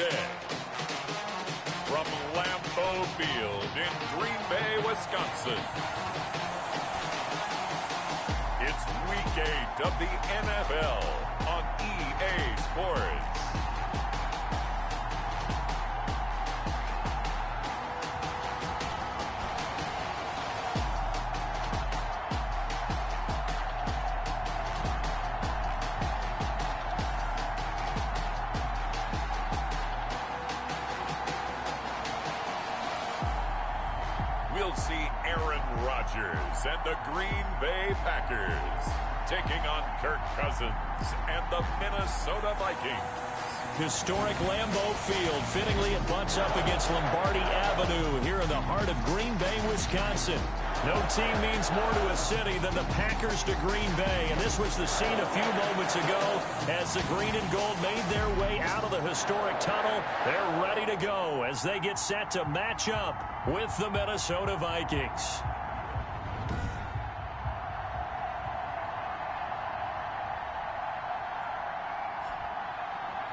instead. From Lambeau Field in Green Bay, Wisconsin, it's Week 8 of the NFL on EA Sports. We'll see Aaron Rodgers and the Green Bay Packers taking on Kirk Cousins and the Minnesota Vikings. Historic Lambeau Field. Fittingly, it butts up against Lombardi Avenue here in the heart of Green Bay, Wisconsin. No team means more to a city than the Packers to Green Bay. And this was the scene a few moments ago as the green and gold made their way out of the historic tunnel. They're ready to go as they get set to match up with the Minnesota Vikings.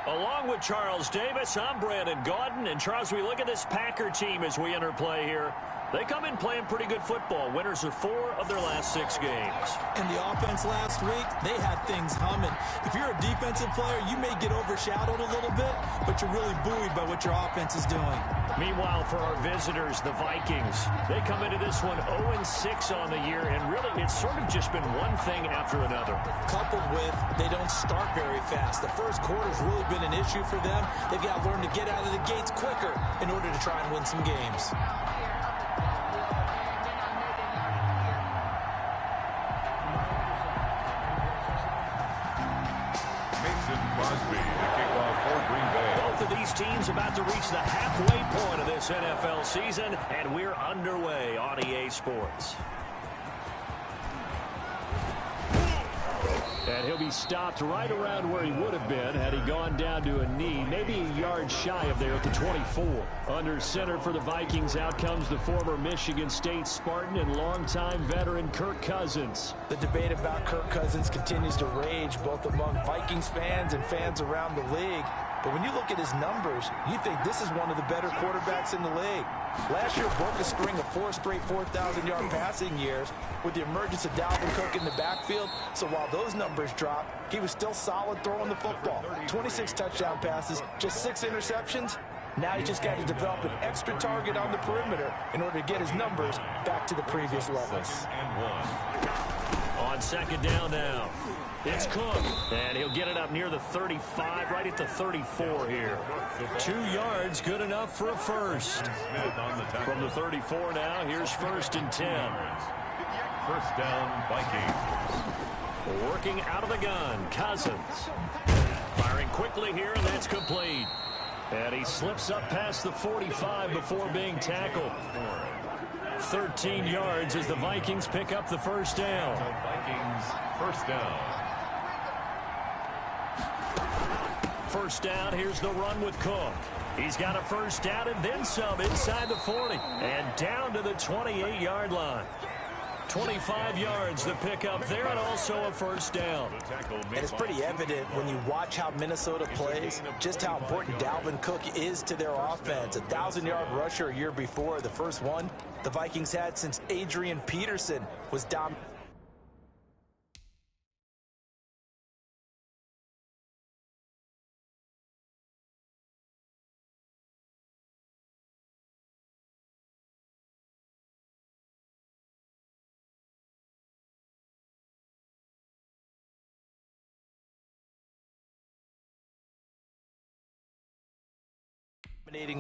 Along with Charles Davis, I'm Brandon Gaudin. And Charles, we look at this Packer team as we interplay here. They come in playing pretty good football. Winners of 4 of their last 6 games. And the offense last week, they had things humming. If you're a defensive player, you may get overshadowed a little bit, but you're really buoyed by what your offense is doing. Meanwhile, for our visitors, the Vikings, they come into this one 0-6 on the year, and really it's sort of just been one thing after another. Coupled with they don't start very fast. The first quarter's really been an issue for them. They've got to learn to get out of the gates quicker in order to try and win some games. Both of these teams about to reach the halfway point of this NFL season, and we're underway on EA Sports. And he'll be stopped right around where he would have been had he gone down to a knee, maybe a yard shy of there at the 24. Under center for the Vikings, out comes the former Michigan State Spartan and longtime veteran Kirk Cousins. The debate about Kirk Cousins continues to rage both among Vikings fans and fans around the league. But when you look at his numbers, you think this is one of the better quarterbacks in the league. Last year broke a string of 4 straight 4,000-yard passing years with the emergence of Dalvin Cook in the backfield. So while those numbers dropped, he was still solid throwing the football. 26 touchdown passes, just 6 interceptions. Now he just got to develop an extra target on the perimeter in order to get his numbers back to the previous levels. On second down now, it's Cook, and he'll get it up near the 35, right at the 34 here. 2 yards, good enough for a first. From the 34 now, here's 1st and 10. First down, Vikings. Working out of the gun, Cousins. Firing quickly here, and that's complete. And he slips up past the 45 before being tackled. 13 yards as the Vikings pick up the first down. Vikings, first down. First down, here's the run with Cook. He's got a first down and then some inside the 40. And down to the 28-yard line. 25 yards to pick up there, and also a first down. And it's pretty evident when you watch how Minnesota plays, just how important Dalvin Cook is to their offense. A 1,000-yard rusher a year before. The first one the Vikings had since Adrian Peterson was dominating.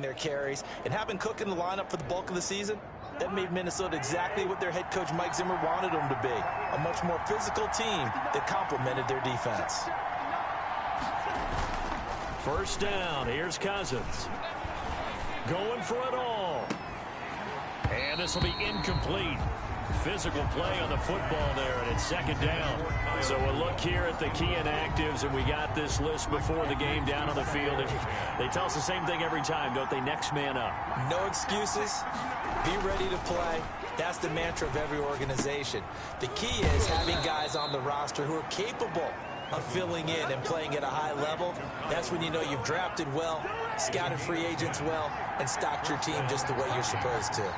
Their carries and having Cook in the lineup for the bulk of the season, that made Minnesota exactly what their head coach Mike Zimmer wanted them to be, a much more physical team that complemented their defense. First down, here's Cousins. Going for it all. And this will be incomplete. Physical play on the football there, and it's second down. So we'll look here at the key inactives, and we got this list before the game down on the field. And they tell us the same thing every time, don't they? Next man up. No excuses. Be ready to play. That's the mantra of every organization. The key is having guys on the roster who are capable of filling in and playing at a high level. That's when you know you've drafted well, scouted free agents well, and stocked your team just the way you're supposed to.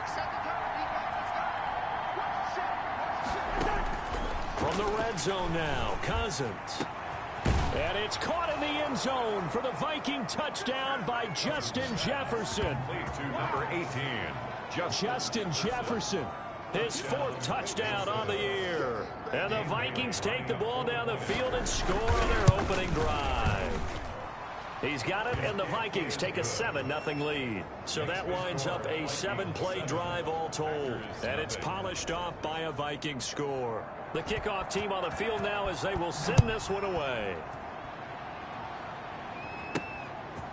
From the red zone now, Cousins. And it's caught in the end zone for the Viking touchdown by Justin Jefferson. To number 18, Justin Jefferson, his 4th touchdown on the year. And the Vikings take the ball down the field and score on their opening drive. He's got it, and the Vikings take a 7-0 lead. So that winds up a 7-play drive all told. And it's polished off by a Viking score. The kickoff team on the field now as they will send this one away.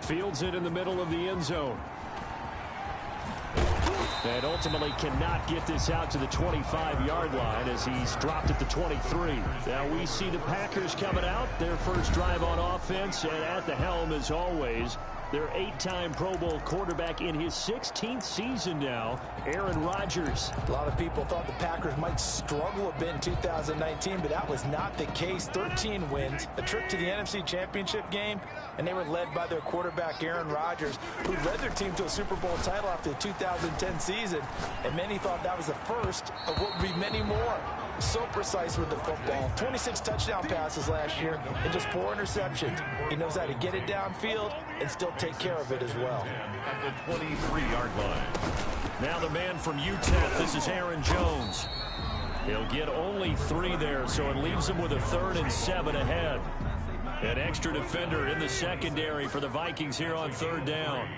Fields it in the middle of the end zone. And ultimately cannot get this out to the 25-yard line as he's dropped at the 23. Now we see the Packers coming out, their first drive on offense, and at the helm as always, their 8-time Pro Bowl quarterback in his 16th season now, Aaron Rodgers. A lot of people thought the Packers might struggle a bit in 2019, but that was not the case. 13 wins, a trip to the NFC Championship game, and they were led by their quarterback, Aaron Rodgers, who led their team to a Super Bowl title after the 2010 season, and many thought that was the first of what would be many more. So precise with the football. 26 touchdown passes last year and just 4 interceptions. He knows how to get it downfield and still take care of it as well. At the 23-yard line. Now the man from UTEP, this is Aaron Jones. He'll get only 3 there, so it leaves him with a 3rd and 7 ahead. An extra defender in the secondary for the Vikings here on 3rd down.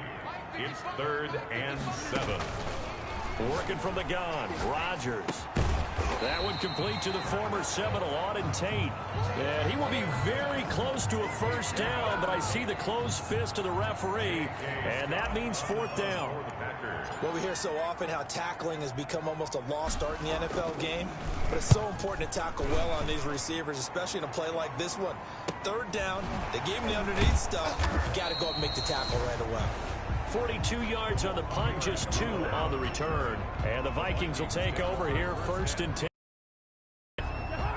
It's 3rd and 7. Working from the gun, Rodgers. That one complete to the former Seminole, Auden Tate. And he will be very close to a first down, but I see the closed fist of the referee, and that means 4th down. Well, we hear so often how tackling has become almost a lost art in the NFL game, but it's so important to tackle well on these receivers, especially in a play like this one. 3rd down, they gave him the underneath stuff. You got to go up and make the tackle right away. 42 yards on the punt, just 2 on the return. And the Vikings will take over here, 1st and 10.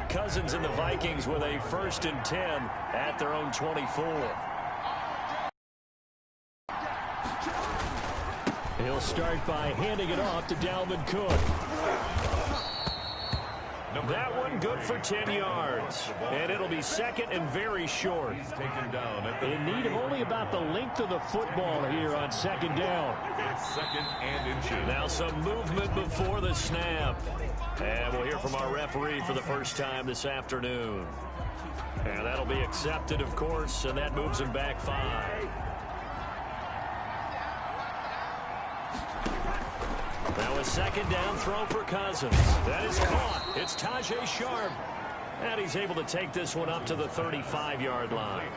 Cousins and the Vikings with a 1st and 10 at their own 24. He'll start by handing it off to Dalvin Cook. That one good for 10 yards. And it'll be 2nd and very short. In need of only about the length of the football here on 2nd down. It's 2nd and inches. Now some movement before the snap. And we'll hear from our referee for the first time this afternoon. And that'll be accepted, of course, and that moves him back 5. Now a 2nd down throw for Cousins. That is caught. It's Tajay Sharp. And he's able to take this one up to the 35-yard line.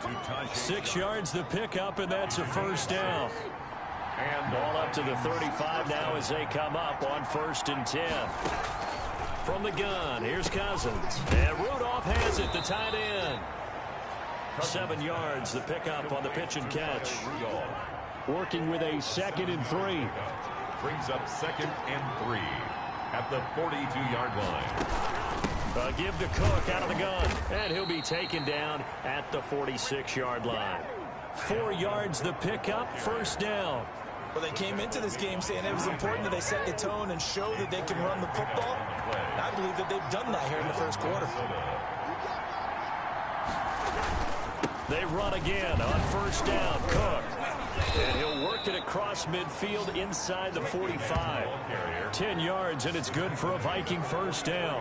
6 yards the pickup, and that's a 1st down. And ball up to the 35 now as they come up on 1st and 10. From the gun, here's Cousins. And Rudolph has it, the tight end. 7 yards the pickup on the pitch and catch. Working with a 2nd and 3. Brings up 2nd and 3 at the 42-yard line. Give to Cook out of the gun, and he'll be taken down at the 46-yard line. 4 yards the pickup, 1st down. Well, they came into this game saying it was important that they set the tone and show that they can run the football. And I believe that they've done that here in the 1st quarter. They run again on 1st down. Cook. And he'll work it across midfield inside the 45. 10 yards, and it's good for a Viking 1st down.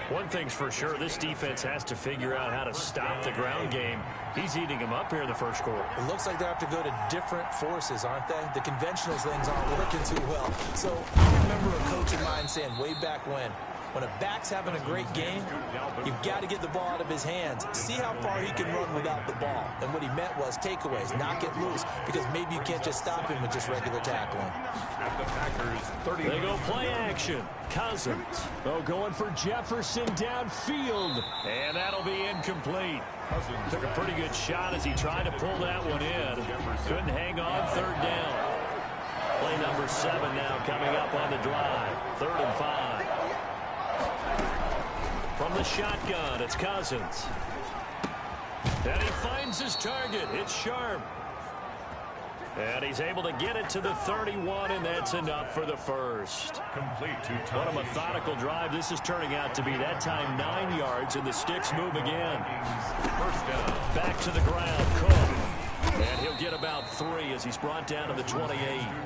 One thing's for sure, this defense has to figure out how to stop the ground game. He's eating them up here in the 1st quarter. It looks like they have to go to different forces, aren't they? The conventional things aren't working too well. So I remember a coach of mine saying way back when a back's having a great game, you've got to get the ball out of his hands. See how far he can run without the ball. And what he meant was takeaways, knock it loose, because maybe you can't just stop him with just regular tackling. At the Packers, they go play action. Cousins. Oh, going for Jefferson downfield. And that'll be incomplete. Took a pretty good shot as he tried to pull that one in. Couldn't hang on, 3rd down. Play number 7 now coming up on the drive. 3rd and 5. From the shotgun, it's Cousins. And he finds his target. It's sharp. And he's able to get it to the 31, and that's enough for the first. Complete to What a methodical drive this is turning out to be. That time 9 yards, and the sticks move again. First down. Back to the ground, Cook. And he'll get about 3 as he's brought down to the 28.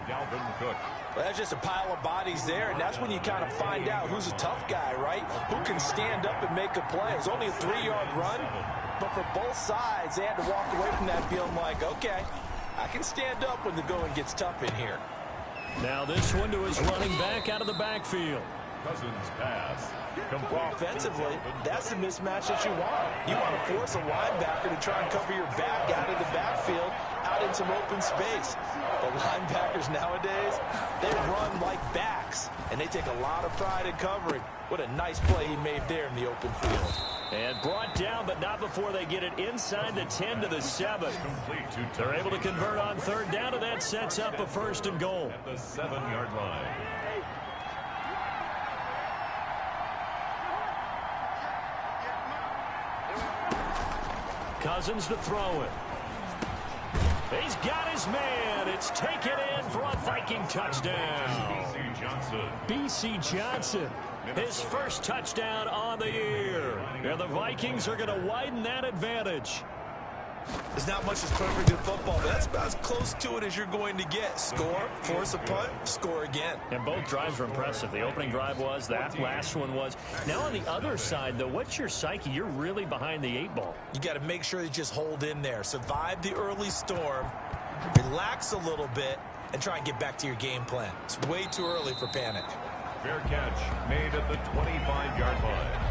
Dalvin Cook. Well, that's just a pile of bodies there, and that's when you kind of find out who's a tough guy, right? Who can stand up and make a play. It was only a 3-yard run, but for both sides, they had to walk away from that feeling like, okay, I can stand up when the going gets tough in here. Now this one to his running back out of the backfield. Cousins pass. Well, offensively, that's the mismatch that you want. You want to force a linebacker to try and cover your back out of the backfield, out in some open space. The linebackers nowadays, they run like backs, and they take a lot of pride in covering. What a nice play he made there in the open field. And brought down, but not before they get it inside the 10 to the 7. They're able to convert on third down, and that sets up a 1st and goal. At the 7-yard line. Cousins to throw it. He's got his man. It's taken in for a Viking touchdown. B.C. Johnson, his first touchdown on the year. And the Vikings are going to widen that advantage. There's not much that's perfect in football, but that's about as close to it as you're going to get. Score, force a punt, score again. And both drives were impressive. The opening drive was, that last one was. Now on the other side, though, what's your psyche? You're really behind the 8 ball. You got to make sure you just hold in there. Survive the early storm, relax a little bit, and try and get back to your game plan. It's way too early for panic. Fair catch made at the 25-yard line.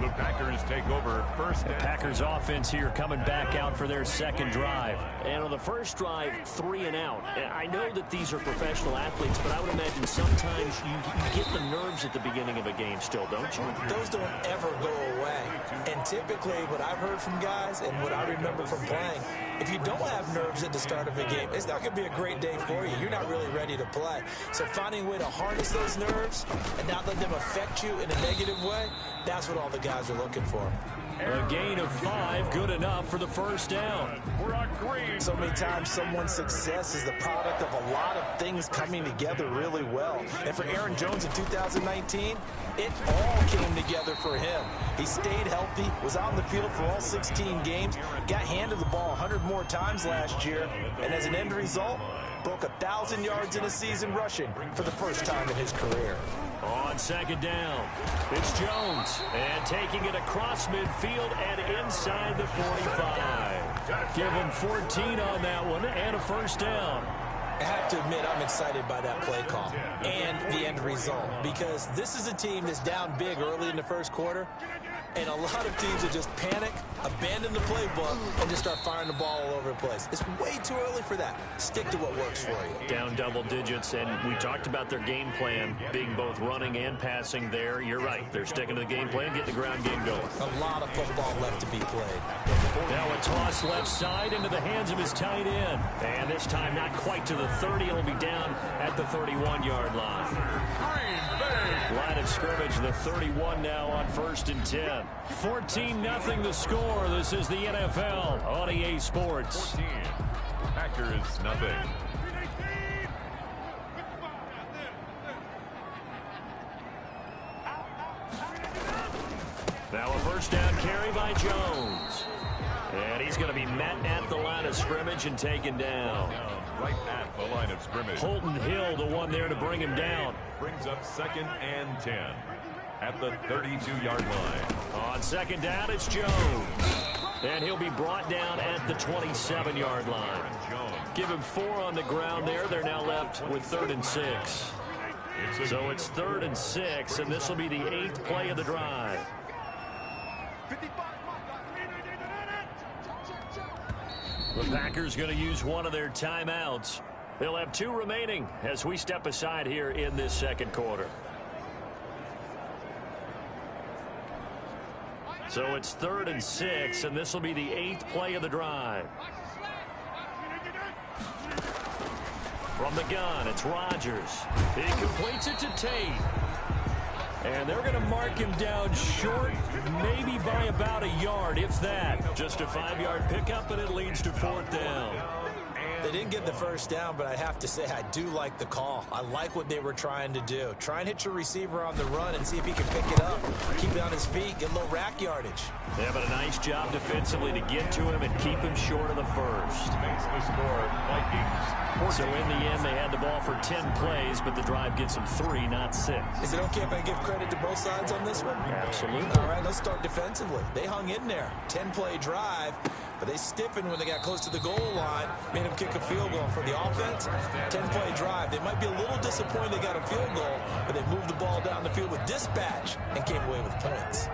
The Packers take over first down. The Packers offense here coming back out for their second drive. And on the first drive, 3 and out. I know that these are professional athletes, but I would imagine sometimes you get the nerves at the beginning of a game still, don't you? Those don't ever go away. And typically what I've heard from guys and what I remember from playing, if you don't have nerves at the start of a game, it's not going to be a great day for you. You're not really ready to play. So finding a way to harness those nerves and not let them affect you in a negative way, that's what all the guys are looking for. A gain of 5, good enough for the first down. So many times someone's success is the product of a lot of things coming together really well. And for Aaron Jones in 2019, it all came together for him. He stayed healthy, was out in the field for all 16 games, got handed the ball 100 more times last year, and as an end result, broke 1,000 yards in a season rushing for the first time in his career. On second down, it's Jones, and taking it across midfield and inside the 45. Give him 14 on that one and a first down. I have to admit, I'm excited by that play call and the end result, because this is a team that's down big early in the first quarter, and a lot of teams that just panic, abandon the playbook, and just start firing the ball all over the place. It's way too early for that. Stick to what works for you. Down double digits, and we talked about their game plan being both running and passing there. You're right. They're sticking to the game plan, getting the ground game going. A lot of football left to be played. Now a toss left side into the hands of his tight end. And this time not quite to the 30. It'll be down at the 31-yard line. Line of scrimmage, the 31 now on 1st and 10. 14-0 the score. This is the NFL on EA Sports. 14. Packers nothing. Now a first down carry by Jones. And he's going to be met at the line of scrimmage and taken down. Right at the line of scrimmage. Holton Hill, the one there to bring him down. Brings up 2nd and 10 at the 32-yard line. On second down, it's Jones. And he'll be brought down at the 27-yard line. Give him 4 on the ground there. They're now left with 3rd and 6. So it's 3rd and 6, and this will be the 8th play of the drive. The Packers going to use one of their timeouts. They'll have 2 remaining as we step aside here in this second quarter. So it's 3rd and 6, and this will be the 8th play of the drive. From the gun, it's Rodgers. He completes it to Tate. And they're going to mark him down short, maybe by about a yard, if that. Just a 5-yard pickup, and it leads to 4th down. They didn't get the first down, but I have to say I do like the call. I like what they were trying to do. Try and hit your receiver on the run and see if he can pick it up. Keep it on his feet, get a little rack yardage. Yeah, but a nice job defensively to get to him and keep him short of the first. Makes the score, Vikings. So in the end, they had the ball for 10 plays, but the drive gets them 3, not 6. Is it okay if I give credit to both sides on this one? Absolutely. All right, let's start defensively. They hung in there. 10-play drive, but they stiffened when they got close to the goal line, made them kick a field goal. For the offense, 10-play drive. They might be a little disappointed they got a field goal, but they moved the ball down the field with dispatch and came away with points.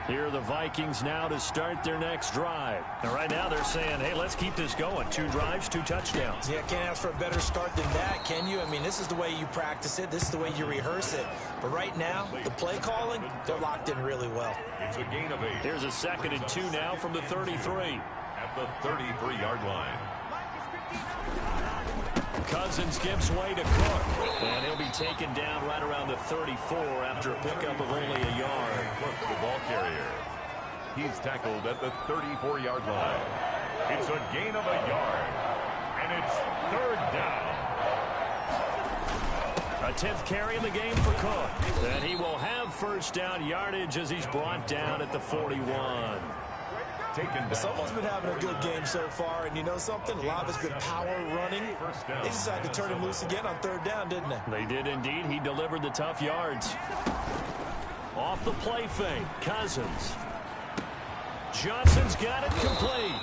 Here are the Vikings now to start their next drive. And right now they're saying, hey, let's keep this going. 2 drives, 2 touchdowns. Yeah, can't ask for a better start than that, can you? I mean, this is the way you practice it. This is the way you rehearse it. But right now, the play calling, they're locked in really well. It's a gain of 8. Here's a 2nd and 2 now from the 33. At the 33-yard line. Cousins gives way to Cook. And he'll be taken down right around the 34 after a pickup of only a yard. Cook, the ball carrier. He's tackled at the 34-yard line. It's a gain of a yard. And it's 3rd down. A 10th carry in the game for Cook. And he will have first down yardage as he's brought down at the 41. It's almost been having a good game so far, and you know something? A lot of it's been power running. They decided to turn him loose again on 3rd down, didn't they? They did indeed. He delivered the tough yards. Off the play fake, Cousins. Johnson's got it complete.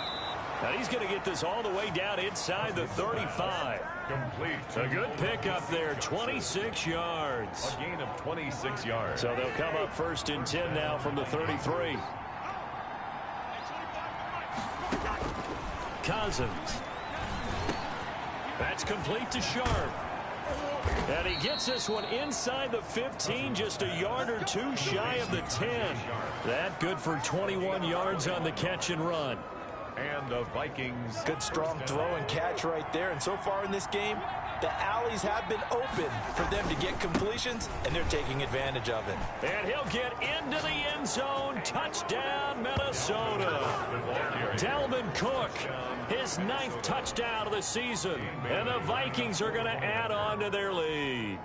And he's going to get this all the way down inside the 35. Complete. A good pickup there, 26 yards. A gain of 26 yards. So they'll come up 1st and 10 now from the 33. Cousins. That's complete to Sharp. And he gets this one inside the 15, just a yard or 2 shy of the 10. That good for 21 yards on the catch and run. And the Vikings. Good strong throw and catch right there. And so far in this game, the alleys have been open for them to get completions, and they're taking advantage of it. And he'll get into the end zone. Touchdown, Minnesota. Dalvin Cook, his 9th touchdown of the season. And the Vikings are going to add on to their lead.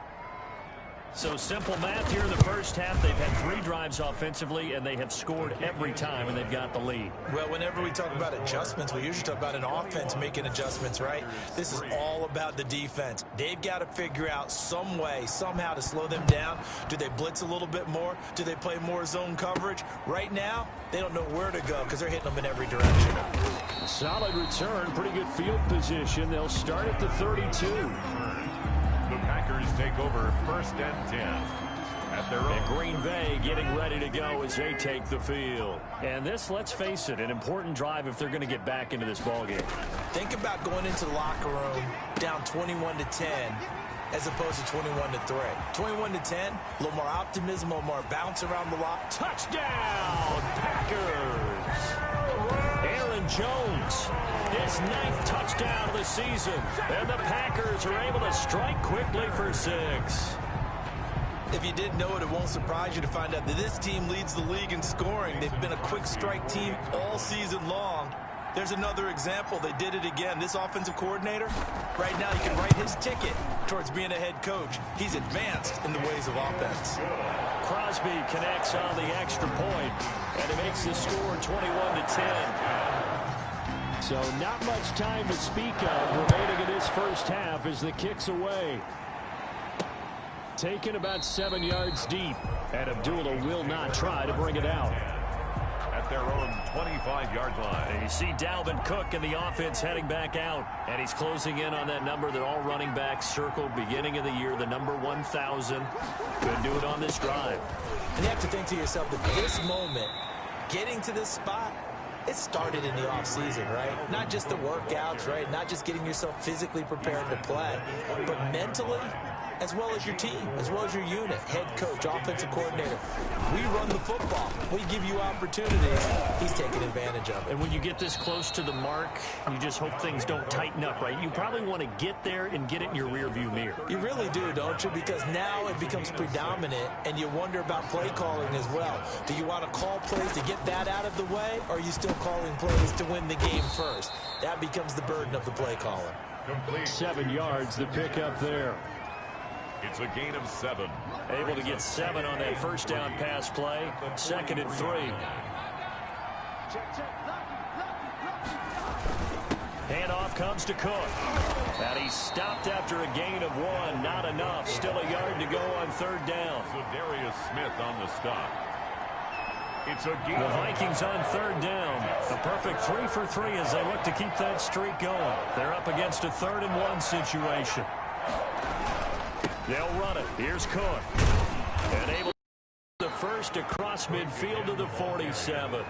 So simple math here in the first half. They've had 3 drives offensively, and they have scored every time, and they've got the lead. Well, whenever we talk about adjustments, we usually talk about an offense making adjustments, right? This is all about the defense. They've got to figure out some way, somehow to slow them down. Do they blitz a little bit more? Do they play more zone coverage? Right now, they don't know where to go because they're hitting them in every direction. Solid return, pretty good field position. They'll start at the 32. The Packers take over 1st and 10 at their own. And Green Bay getting ready to go as they take the field. And this, let's face it, an important drive if they're going to get back into this ballgame. Think about going into the locker room down 21-10 as opposed to 21-3. 21-10, a little more optimism, a little more bounce around the lock. Touchdown, Packers! Aaron Jones, his 9th touchdown of the season. And the Packers are able to strike quickly for 6. If you didn't know it, it won't surprise you to find out that this team leads the league in scoring. They've been a quick strike team all season long. There's another example. They did it again. This offensive coordinator, right now you can write his ticket towards being a head coach. He's advanced in the ways of offense. Crosby connects on the extra point, and it makes the score 21-10. So not much time to speak of remaining in this first half as the kick's away. Taken about 7 yards deep, and Abdullah will not try to bring it out. At their own 25-yard line. And you see Dalvin Cook in the offense heading back out, and he's closing in on that number that all running backs circled beginning of the year, the number 1,000. Could do it on this drive. And you have to think to yourself that this moment, getting to this spot, it started in the offseason, right? Not just the workouts, right? Not just getting yourself physically prepared to play, but mentally, as well as your team, as well as your unit, head coach, offensive coordinator. We run the football. We give you opportunities. He's taking advantage of it. And when you get this close to the mark, you just hope things don't tighten up, right? You probably want to get there and get it in your rearview mirror. You really do, don't you? Because now it becomes predominant, and you wonder about play calling as well. Do you want to call plays to get that out of the way, or are you still calling plays to win the game first? That becomes the burden of the play caller. 7 yards, the pickup there. It's a gain of 7. Able to get 7 on that first down pass play. 2nd and 3. Handoff comes to Cook. And he's stopped after a gain of 1. Not enough. Still a yard to go on 3rd down. So Darius Smith on the stop. It's a gain. The Vikings on 3rd down. A perfect 3 for 3 as they look to keep that streak going. They're up against a 3rd and 1 situation. They'll run it. Here's Cook. And able to the first across midfield to the 47.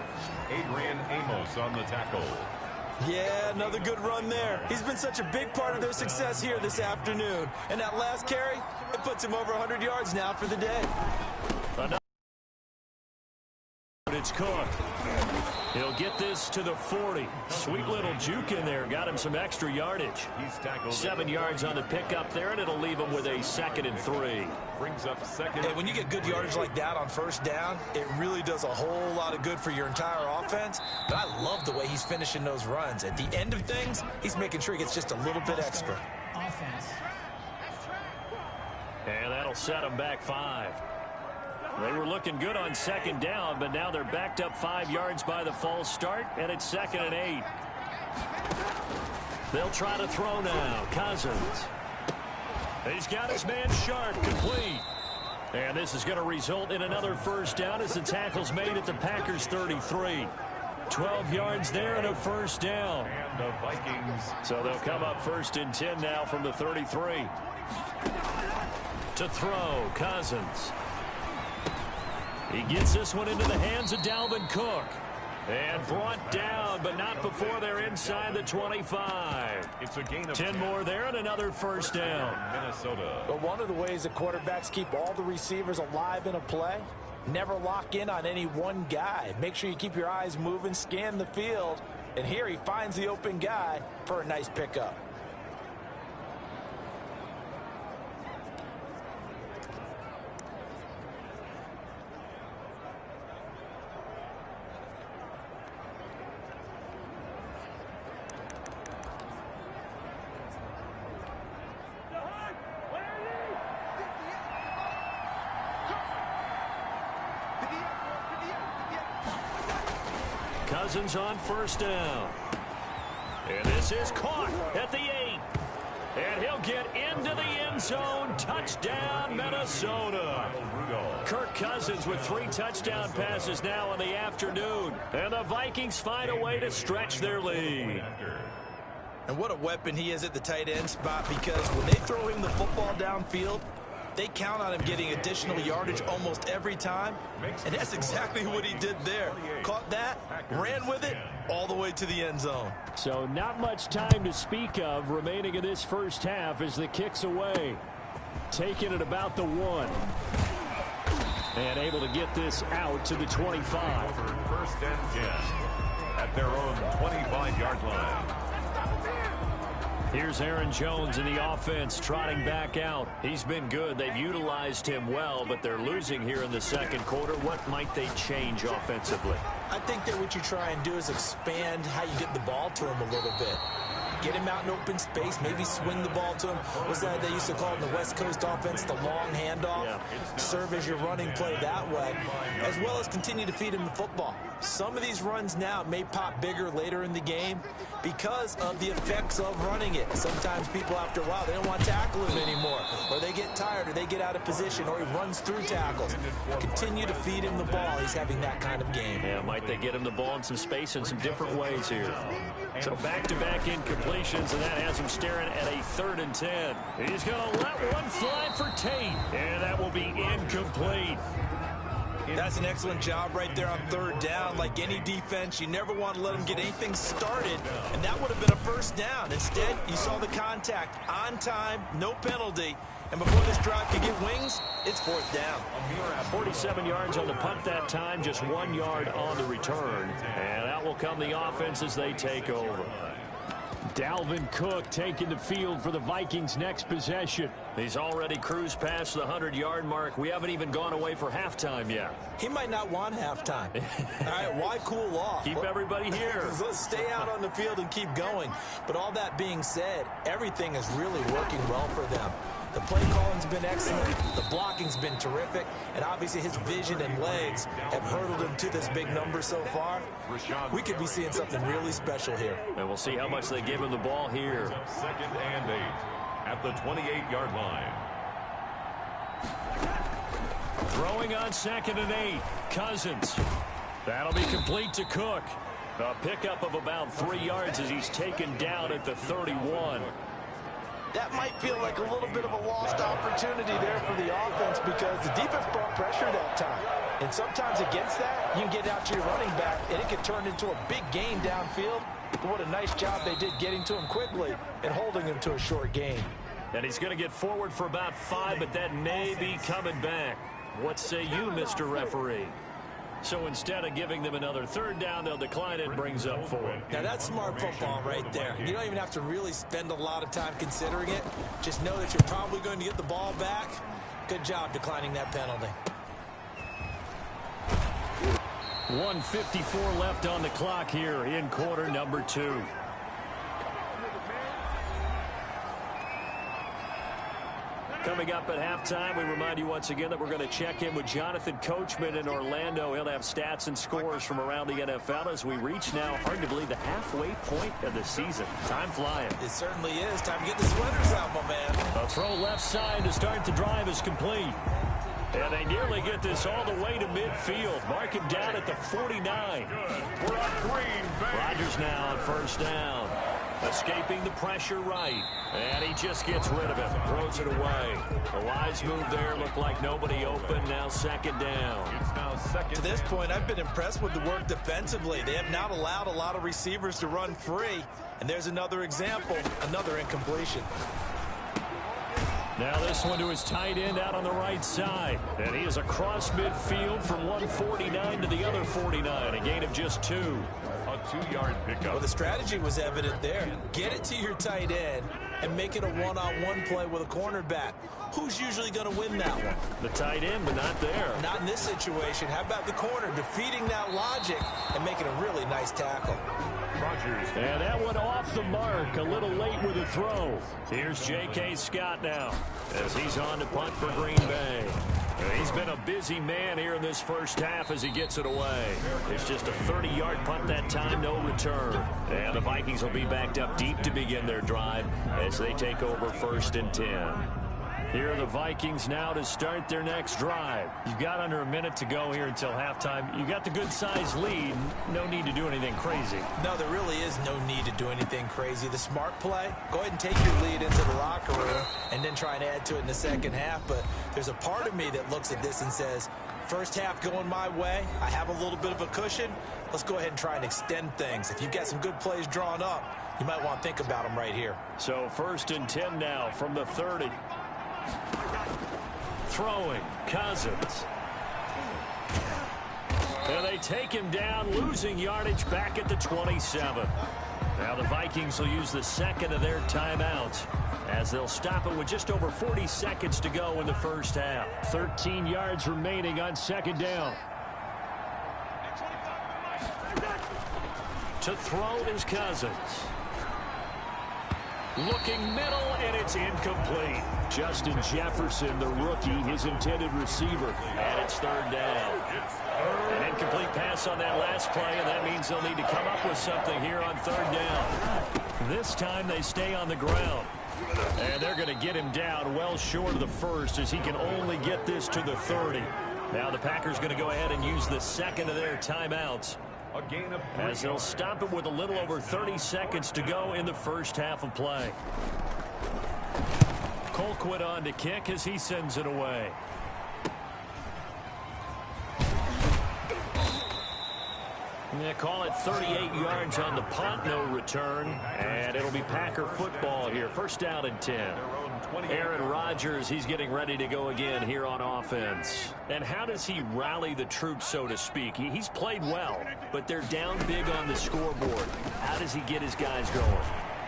Adrian Amos on the tackle. Yeah, another good run there. He's been such a big part of their success here this afternoon. And that last carry, it puts him over 100 yards now for the day. It's Cook. He'll get this to the 40. Sweet little juke in there. Got him some extra yardage. He's tackled. 7 yards on the pickup there, and it'll leave him with a 2nd and 3. Brings up 2nd. Hey, when you get good yardage like that on 1st down, it really does a whole lot of good for your entire offense. But I love the way he's finishing those runs. At the end of things, he's making sure he gets just a little bit extra. And that'll set him back 5. They were looking good on 2nd down, but now they're backed up 5 yards by the false start, and it's 2nd and 8. They'll try to throw now. Cousins. He's got his man Sharp complete. And this is going to result in another 1st down as the tackle's made at the Packers' 33. 12 yards there and a 1st down. And the Vikings. So they'll come up 1st and 10 now from the 33. To throw, Cousins. He gets this one into the hands of Dalvin Cook. And brought down, but not before they're inside the 25. It's a gain of 10 more there and another 1st down. Minnesota. But one of the ways that quarterbacks keep all the receivers alive in a play, never lock in on any one guy. Make sure you keep your eyes moving, scan the field. And here he finds the open guy for a nice pickup. Cousins on 1st down. And this is caught at the 8. And he'll get into the end zone. Touchdown, Minnesota. Kirk Cousins with 3 touchdown passes now in the afternoon. And the Vikings find a way to stretch their lead. And what a weapon he is at the tight end spot, because when they throw him the football downfield, they count on him getting additional yardage almost every time. And that's exactly what he did there. Caught that, ran with it, all the way to the end zone. So not much time to speak of remaining in this 1st half as the kick's away. Taking it about the 1. And able to get this out to the 25. 1st and 10 at their own 25-yard line. Here's Aaron Jones in the offense trotting back out. He's been good. They've utilized him well, but they're losing here in the 2nd quarter. What might they change offensively? I think that what you try and do is expand how you get the ball to him a little bit. Get him out in open space, maybe swing the ball to him. What's that they used to call in the West Coast offense, the long handoff? Yeah. Serve as your running play that way, as well as continue to feed him the football. Some of these runs now may pop bigger later in the game because of the effects of running it. Sometimes people, after a while, they don't want to tackle him anymore, or they get tired, or they get out of position, or he runs through tackles. Continue to feed him the ball. He's having that kind of game. Yeah, might they get him the ball in some space in some different ways here. So back-to-back incompletions, and that has him staring at a 3rd and 10. He's going to let one fly for Tate, and that will be incomplete. That's an excellent job right there on 3rd down. Like any defense, you never want to let them get anything started, and that would have been a 1st down. Instead, you saw the contact on time, no penalty, And before this drive can get wings, it's fourth down. 47 yards on the punt that time, just 1 yard on the return. And out will come the offense as they take over. Dalvin Cook taking the field for the Vikings' next possession. He's already cruised past the 100-yard mark. We haven't even gone away for halftime yet. He might not want halftime. All right, why cool off? Keep everybody here. Let's stay out on the field and keep going. But all that being said, everything is really working well for them. The play calling's been excellent, the blocking's been terrific, and obviously his vision and legs have hurdled him to this big number so far. We could be seeing something really special here. And we'll see how much they give him the ball here. 2nd and 8 at the 28-yard line. Throwing on 2nd and 8, Cousins. That'll be complete to Cook. A pickup of about 3 yards as he's taken down at the 31. That might feel like a little bit of a lost opportunity there for the offense because the defense brought pressure that time. And sometimes against that, you can get out to your running back, and it can turn into a big gain downfield. But what a nice job they did getting to him quickly and holding him to a short gain. And he's going to get forward for about 5, but that may be coming back. What say you, Mr. Referee? So instead of giving them another 3rd down, they'll decline it, brings up 4. Now that's smart football right there. You don't even have to really spend a lot of time considering it. Just know that you're probably going to get the ball back. Good job declining that penalty. 1:54 left on the clock here in quarter number 2. Coming up at halftime, we remind you once again that we're going to check in with Jonathan Coachman in Orlando. He'll have stats and scores from around the NFL as we reach now, hard to believe, the halfway point of the season. Time flying. It certainly is. Time to get the sweaters out, my man. A throw left side to start the drive is complete. And they nearly get this all the way to midfield. Mark him down at the 49. We're on Green Bay. Rodgers now on 1st down. Escaping the pressure right. And he just gets rid of it. Throws it away. A wise move there. Looked like nobody open. Now 2nd down. It's now 2nd. To this point, I've been impressed with the work defensively. They have not allowed a lot of receivers to run free. And there's another example, another incompletion. Now this one to his tight end out on the right side. And he is across midfield from 149 to the other 49. A gain of just 2. A 2-yard pickup. Well, the strategy was evident there. Get it to your tight end and make it a one-on-one play with a cornerback. Who's usually going to win that one? The tight end, but not there. Not in this situation. How about the corner defeating that logic and making a really nice tackle? Rodgers. And that one off the mark. A little late with the throw. Here's J.K. Scott now as he's on to punt for Green Bay. He's been a busy man here in this first half as he gets it away. It's just a 30-yard punt that time, no return. And the Vikings will be backed up deep to begin their drive as they take over 1st and 10. Here are the Vikings now to start their next drive. You've got under a minute to go here until halftime. You got the good-sized lead. No need to do anything crazy. No, there really is no need to do anything crazy. The smart play, go ahead and take your lead into the locker room and then try and add to it in the 2nd half. But there's a part of me that looks at this and says, first half going my way, I have a little bit of a cushion. Let's go ahead and try and extend things. If you've got some good plays drawn up, you might want to think about them right here. So 1st and 10 now from the 30. Throwing, Cousins. And they take him down, losing yardage back at the 27. Now the Vikings will use the 2nd of their timeouts as they'll stop it with just over 40 seconds to go in the first half. 13 yards remaining on 2nd down. To throw is Cousins. Looking middle, and it's incomplete. Justin Jefferson, the rookie, his intended receiver, and it's 3rd down. An incomplete pass on that last play, and that means they'll need to come up with something here on 3rd down. This time they stay on the ground. And they're going to get him down well short of the 1st as he can only get this to the 30. Now the Packers going to go ahead and use the 2nd of their timeouts. A gain of 3 as they'll stop it with a little over 30 seconds to go in the first half of play. Colquitt on to kick as he sends it Yeah, call it 38 yards on the punt, no return. And it'll be Packer football here. First down and 10. Aaron Rodgers, he's getting ready to go again here on offense. And how does he rally the troops, so to speak? He's played well, but they're down big on the scoreboard. How does he get his guys going?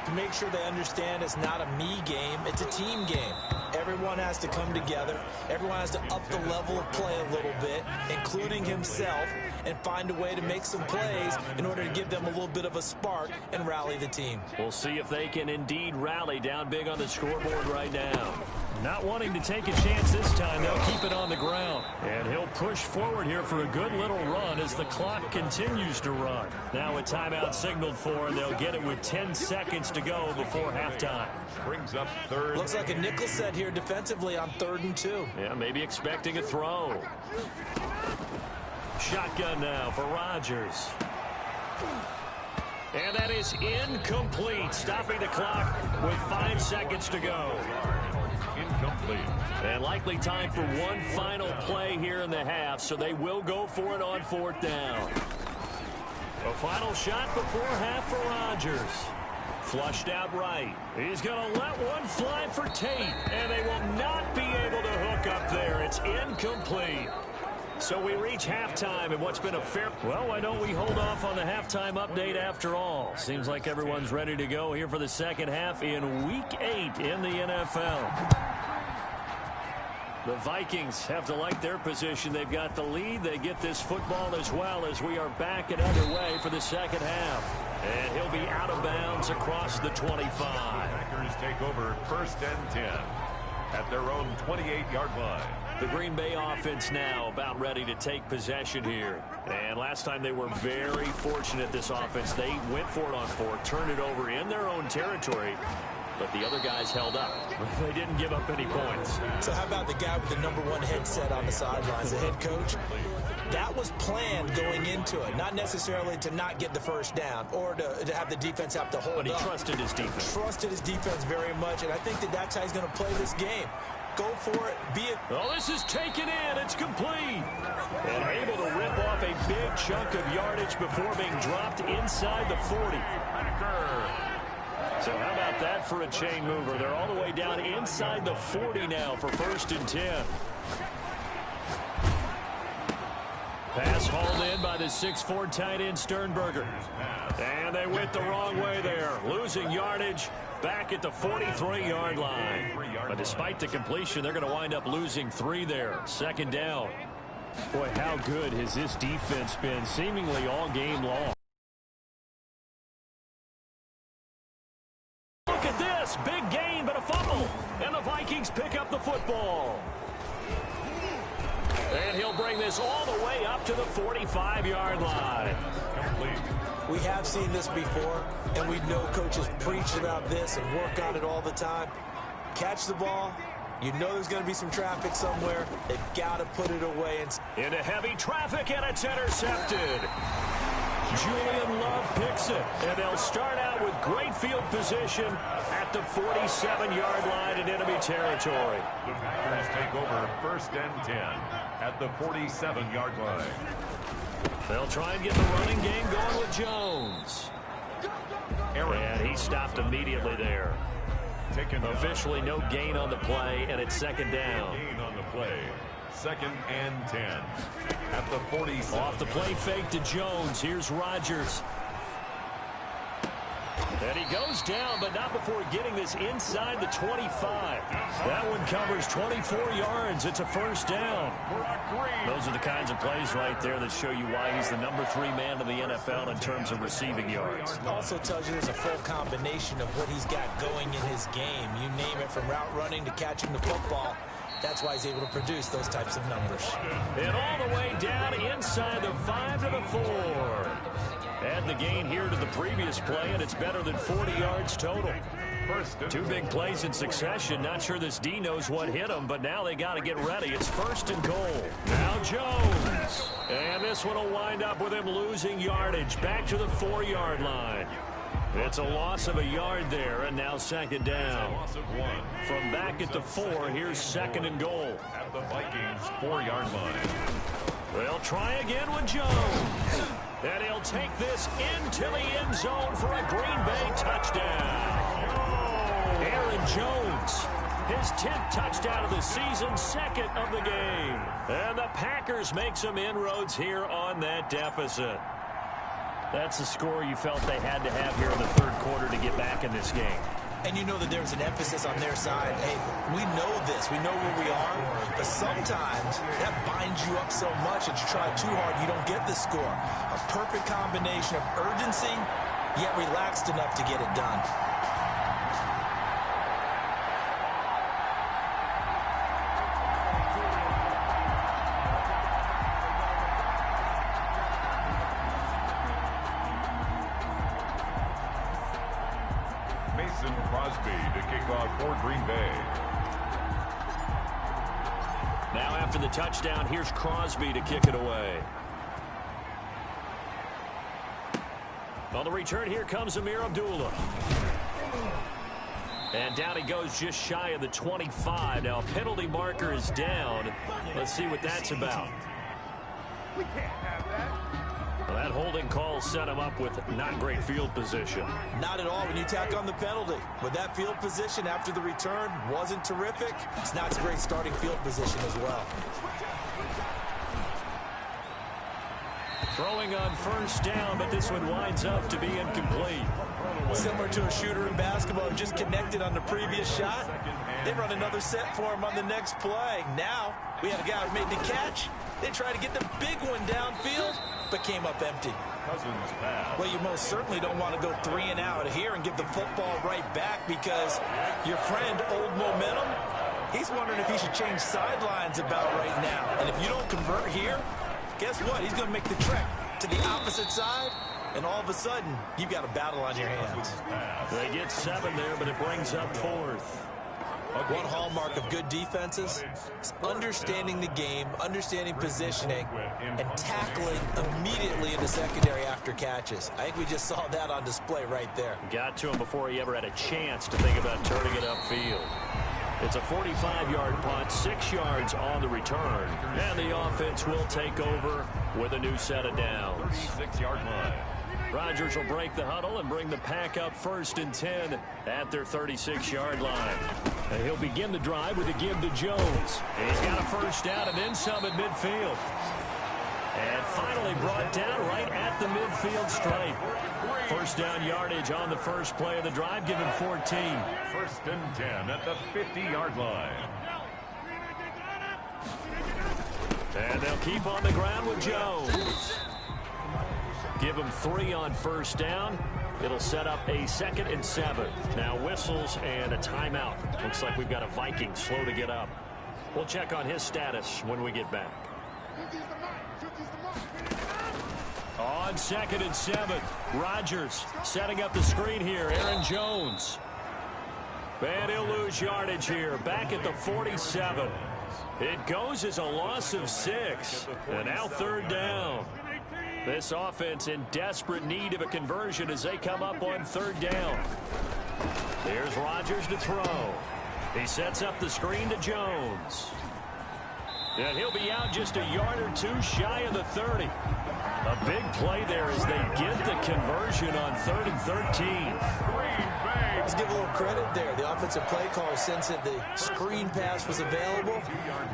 To make sure they understand it's not a me game, it's a team game. Everyone has to come together. Everyone has to up the level of play a little bit, including himself, and find a way to make some plays in order to give them a little bit of a spark and rally the team. We'll see if they can indeed rally down big on the scoreboard right now. Not wanting to take a chance this time, they'll keep it on the ground. And he'll push forward here for a good little run as the clock continues to run. Now a timeout signaled for, and they'll get it with 10 seconds to go before halftime. Brings up third. Looks like a nickel set here defensively on 3rd and 2. Yeah, maybe expecting a throw. Shotgun now for Rodgers. And that is incomplete, stopping the clock with 5 seconds to go. Incomplete. And likely time for one final play here in the half, so they will go for it on 4th down. A final shot before half for Rodgers. Flushed out right. He's going to let one fly for Tate, and they will not be able to hook up there. It's incomplete. So we reach halftime in what's been a fair... Well, why don't we hold off on the halftime update after all? Seems like everyone's ready to go here for the second half in Week 8 in the NFL. The Vikings have to like their position. They've got the lead. They get this football as well as we are back and underway for the second half. And he'll be out of bounds across the 25. Packers take over 1st and 10 at their own 28-yard line. The Green Bay offense now about ready to take possession here. And last time they were very fortunate, this offense. They went for it on 4, turned it over in their own territory, but the other guys held up. They didn't give up any points. So how about the guy with the #1 headset on the sidelines, the head coach? That was planned going into it, not necessarily to not get the first down or to have the defense have to hold up. But he trusted his defense. Trusted his defense very much, and I think that's how he's going to play this game. Go for it. Be it. Oh, this is taken in. It's complete. And able to rip off a big chunk of yardage before being dropped inside the 40. So how about that for a chain mover? They're all the way down inside the 40 now for 1st and 10. Pass hauled in by the 6'4" tight end Sternberger. And they went the wrong way there. Losing yardage back at the 43-yard line. But despite the completion, they're going to wind up losing 3 there. 2nd down. Boy, how good has this defense been seemingly all game long. Look at this. Big gain, but a fumble. And the Vikings pick up the football. And he'll bring this all the way up to the 45-yard line. We have seen this before, and we know coaches preach about this and work on it all the time. Catch the ball. You know there's going to be some traffic somewhere. They've got to put it away. Into heavy traffic, and it's intercepted. Julian Love picks it, and they'll start out with great field position at the 47-yard line in enemy territory. The Packers take over 1st and 10 at the 47-yard line. They'll try and get the running game going with Jones. And he stopped immediately there. Officially no gain on the play, and it's 2nd down. Gain on the play. 2nd and 10 at the 47. Off the play fake to Jones. Here's Rodgers. And he goes down, but not before getting this inside the 25. That one covers 24 yards. It's a 1st down. Those are the kinds of plays right there that show you why he's the #3 man in the NFL in terms of receiving yards. Also tells you there's a full combination of what he's got going in his game. You name it, from route running to catching the football. That's why he's able to produce those types of numbers. And all the way down inside the 5 to the 4. Add the gain here to the previous play, and it's better than 40 yards total. 2 big plays in succession. Not sure this D knows what hit him, but now they got to get ready. It's 1st and goal. Now Jones. And this one will wind up with him losing yardage. Back to the 4-yard line. It's a loss of a yard there, and now 2nd down. From back at the 4, here's 2nd and goal. At the Vikings 4-yard line. They'll try again with Jones. And he'll take this into the end zone for a Green Bay touchdown. Aaron Jones, his 10th touchdown of the season, second of the game. And the Packers make some inroads here on that deficit. That's the score you felt they had to have here in the third quarter to get back in this game. And you know that there's an emphasis on their side. Hey, we know this. We know where we are. But sometimes that binds you up so much that you try too hard, you don't get the score. A perfect combination of urgency, yet relaxed enough to get it done. Crosby to kick off for Green Bay. Now after the touchdown, here's Crosby to kick it away. On the return, here comes Amir Abdullah. And down he goes just shy of the 25. Now a penalty marker is down. Let's see what that's about. We can't have that. Well, that holding call set him up with not great field position. Not at all when you tack on the penalty. But that field position after the return wasn't terrific. It's not a great starting field position as well. Throwing on first down, but this one winds up to be incomplete. Similar to a shooter in basketball who just connected on the previous shot. They run another set for him on the next play. Now, we had a guy who made the catch. They tried to get the big one downfield, but came up empty. Well, you most certainly don't want to go 3 and out here and give the football right back because your friend, Old Momentum, he's wondering if he should change sidelines about right now. And if you don't convert here, guess what? He's going to make the trek to the opposite side, and all of a sudden, you've got a battle on your hands. They get 7 there, but it brings up 4th. One hallmark of good defenses is understanding the game, understanding positioning, and tackling immediately in the secondary after catches. I think we just saw that on display right there. Got to him before he ever had a chance to think about turning it upfield. It's a 45-yard punt, 6 yards on the return, and the offense will take over with a new set of downs. 36-yard line. Rodgers will break the huddle and bring the pack up 1st and 10 at their 36-yard line. And he'll begin the drive with a give to Jones. He's got a first down and then some at midfield. And finally brought down right at the midfield stripe. First down yardage on the first play of the drive, give him 14. 1st and 10 at the 50-yard line. And they'll keep on the ground with Jones. Give him 3 on first down. It'll set up a 2nd and 7. Now whistles and a timeout. Looks like we've got a Viking slow to get up. We'll check on his status when we get back. On 2nd and 7, Rodgers setting up the screen here. Aaron Jones. And he'll lose yardage here. Back at the 47. It goes as a loss of 6. And now 3rd down. This offense in desperate need of a conversion as they come up on 3rd down. Here's Rodgers to throw. He sets up the screen to Jones. And he'll be out just a yard or 2 shy of the 30. A big play there as they get the conversion on 3rd and 13. Let's give a little credit there. The offensive play caller sensed that the screen pass was available.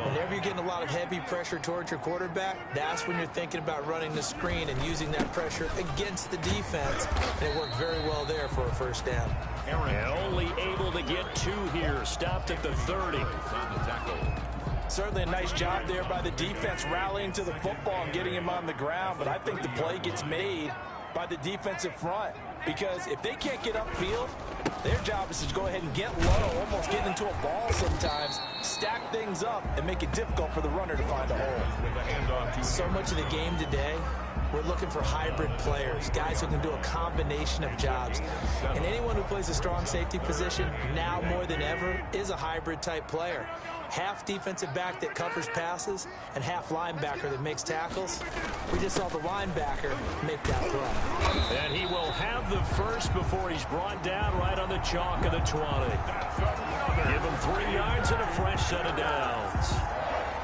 Whenever you're getting a lot of heavy pressure towards your quarterback, that's when you're thinking about running the screen and using that pressure against the defense. And it worked very well there for a first down. And only able to get 2 here. Stopped at the 30. Certainly a nice job there by the defense rallying to the football and getting him on the ground. But I think the play gets made by the defensive front. Because if they can't get upfield, their job is to go ahead and get low, almost get into a ball sometimes, stack things up, and make it difficult for the runner to find a hole. So much of the game today, we're looking for hybrid players, guys who can do a combination of jobs. And anyone who plays a strong safety position, now more than ever, is a hybrid type player. Half defensive back that covers passes and half linebacker that makes tackles. We just saw the linebacker make that play. And he will have the first before he's brought down right on the chalk of the 20. Give him 3 yards and a fresh set of downs.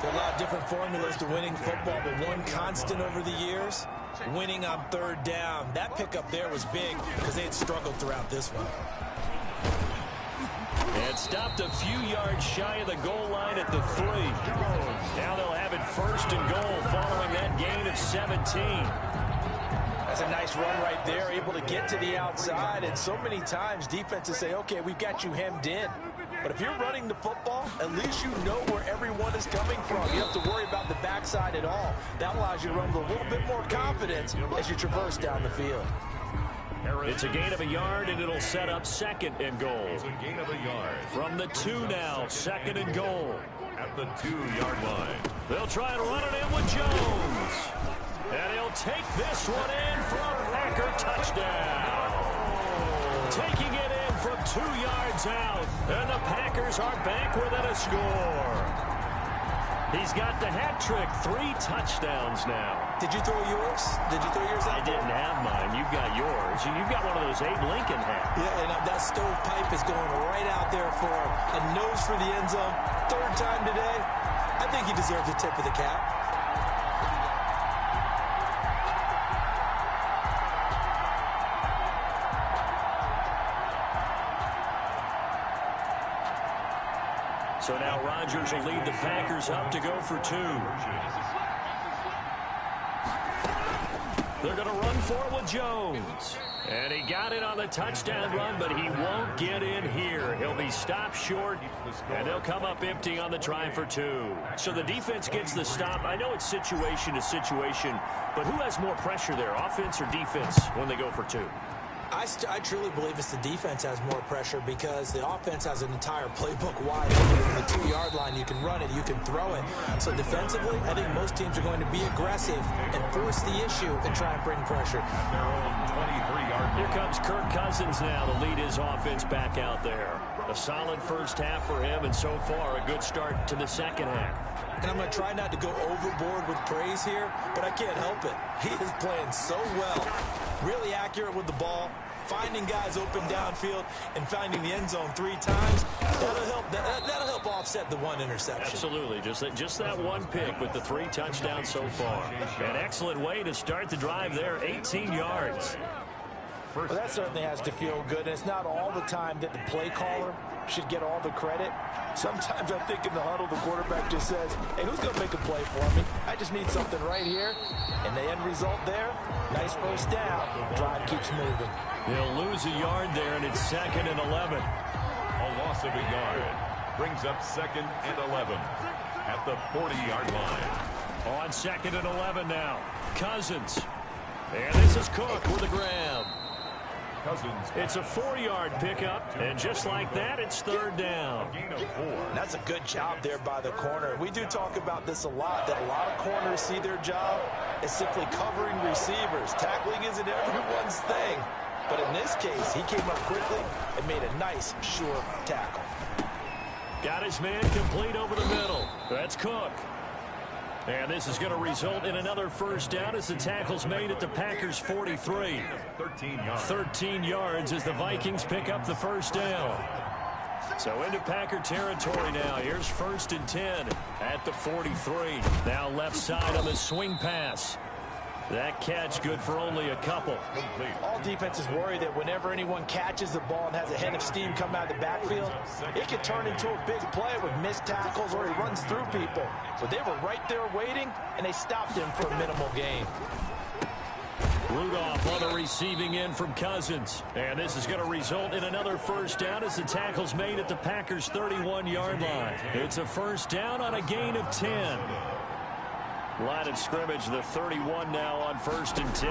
There are a lot of different formulas to winning football, but one constant over the years, winning on third down. That pickup there was big because they had struggled throughout this one. And stopped a few yards shy of the goal line at the 3. Now they'll have it first and goal following that gain of 17. That's a nice run right there, able to get to the outside. And so many times defenses say, okay, we've got you hemmed in. But if you're running the football, at least you know where everyone is coming from. You don't have to worry about the backside at all. That allows you to run with a little bit more confidence as you traverse down the field. It's a gain of a yard, and it'll set up second and goal. It's a gain of a yard. From the 2 now, second and goal. At the 2-yard line. They'll try to run it in with Jones. And he'll take this one in for a Packer touchdown. Taking it in from 2 yards out. And the Packers are back within a score. He's got the hat trick, 3 touchdowns now. Did you throw yours? Did you throw yours out? I didn't have mine. You've got yours. And you've got one of those Abe Lincoln hats. Yeah, and that stovepipe is going right out there for him. A nose for the end zone. 3rd time today. I think he deserves a tip of the cap. So now Rodgers will lead the Packers up to go for 2. They're going to run for it with Jones. And he got it on the touchdown run, but he won't get in here. He'll be stopped short, and they'll come up empty on the try for 2. So the defense gets the stop. I know it's situation to situation, but who has more pressure there, offense or defense, when they go for 2? I truly believe it's the defense has more pressure because the offense has an entire playbook wide open. From the 2-yard line, you can run it, you can throw it. So defensively, I think most teams are going to be aggressive and force the issue and try and bring pressure. Here comes Kirk Cousins now to lead his offense back out there. A solid first half for him, and so far a good start to the second half. And I'm going to try not to go overboard with praise here, but I can't help it. He is playing so well. Really accurate with the ball, finding guys open downfield, and finding the end zone 3 times. That'll help offset the 1 interception. Absolutely. Just that 1 pick with the 3 touchdowns so far. An excellent way to start the drive there, 18 yards. Well, that certainly has to feel good. And it's not all the time that the play caller should get all the credit. Sometimes I think in the huddle, the quarterback just says, hey, who's going to make a play for me? I just need something right here. And the end result there, nice first down. Drive keeps moving. They'll lose a yard there, and it's 2nd and 11. A loss of a yard brings up 2nd and 11 at the 40-yard line. On 2nd and 11 now, Cousins. And this is Cook with a grab. Cousins. It's a 4-yard pickup, and just like that, it's 3rd down. Gain of 4. That's a good job there by the corner. We do talk about this a lot, that a lot of corners see their job as simply covering receivers. Tackling isn't everyone's thing. But in this case, he came up quickly and made a nice, sure tackle. Got his man complete over the middle. That's Cook. And this is going to result in another first down as the tackle's made at the Packers' 43. 13 yards as the Vikings pick up the first down. So into Packer territory now. Here's 1st and 10 at the 43. Now left side on the swing pass. That catch good for only a couple. All defenses worry that whenever anyone catches the ball and has a head of steam come out of the backfield, it could turn into a big play with missed tackles or he runs through people. But they were right there waiting, and they stopped him for a minimal gain. Rudolph on the receiving end from Cousins. And this is going to result in another first down as the tackle's made at the Packers' 31-yard line. It's a first down on a gain of 10. Line of scrimmage, the 31 now on 1st and 10.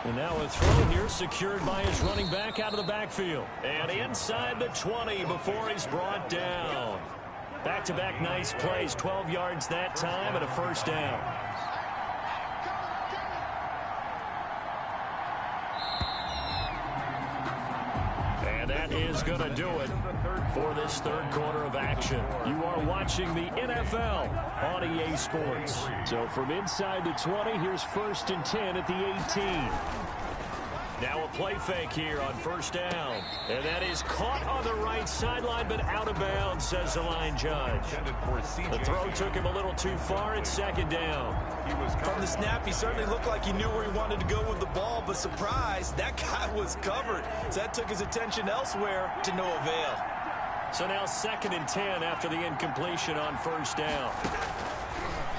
And now a throw here secured by his running back out of the backfield. And inside the 20 before he's brought down. Back-to-back nice plays, 12 yards that time and a first down. And that is going to do it for this 3rd quarter of action. You are watching the NFL on EA Sports. So from inside the 20, here's 1st and 10 at the 18. Now a play fake here on first down. And that is caught on the right sideline, but out of bounds, says the line judge. The throw took him a little too far. It's second down. From the snap, he certainly looked like he knew where he wanted to go with the ball, but surprise, that guy was covered. So that took his attention elsewhere to no avail. So now 2nd and 10 after the incompletion on first down.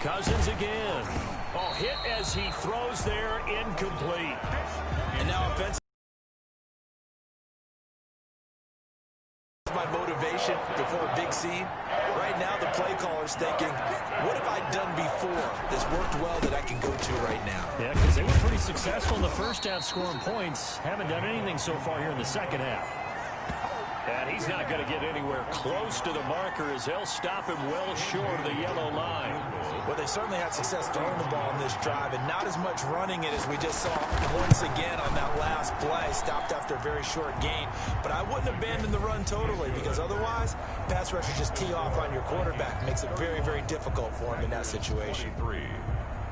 Cousins again. Oh, hit as he throws there, incomplete. And now offense. My motivation before a big scene. Right now the play caller's thinking, what have I done before that's worked well that I can go to right now? Yeah, because they were pretty successful in the first half scoring points. Haven't done anything so far here in the second half. And he's not going to get anywhere close to the marker as they'll stop him well short of the yellow line. Well, they certainly had success throwing the ball in this drive and not as much running it as we just saw once again on that last play. Stopped after a very short gain. But I wouldn't abandon the run totally because otherwise, pass rushers just tee off on your quarterback. Makes it very, very difficult for him in that situation.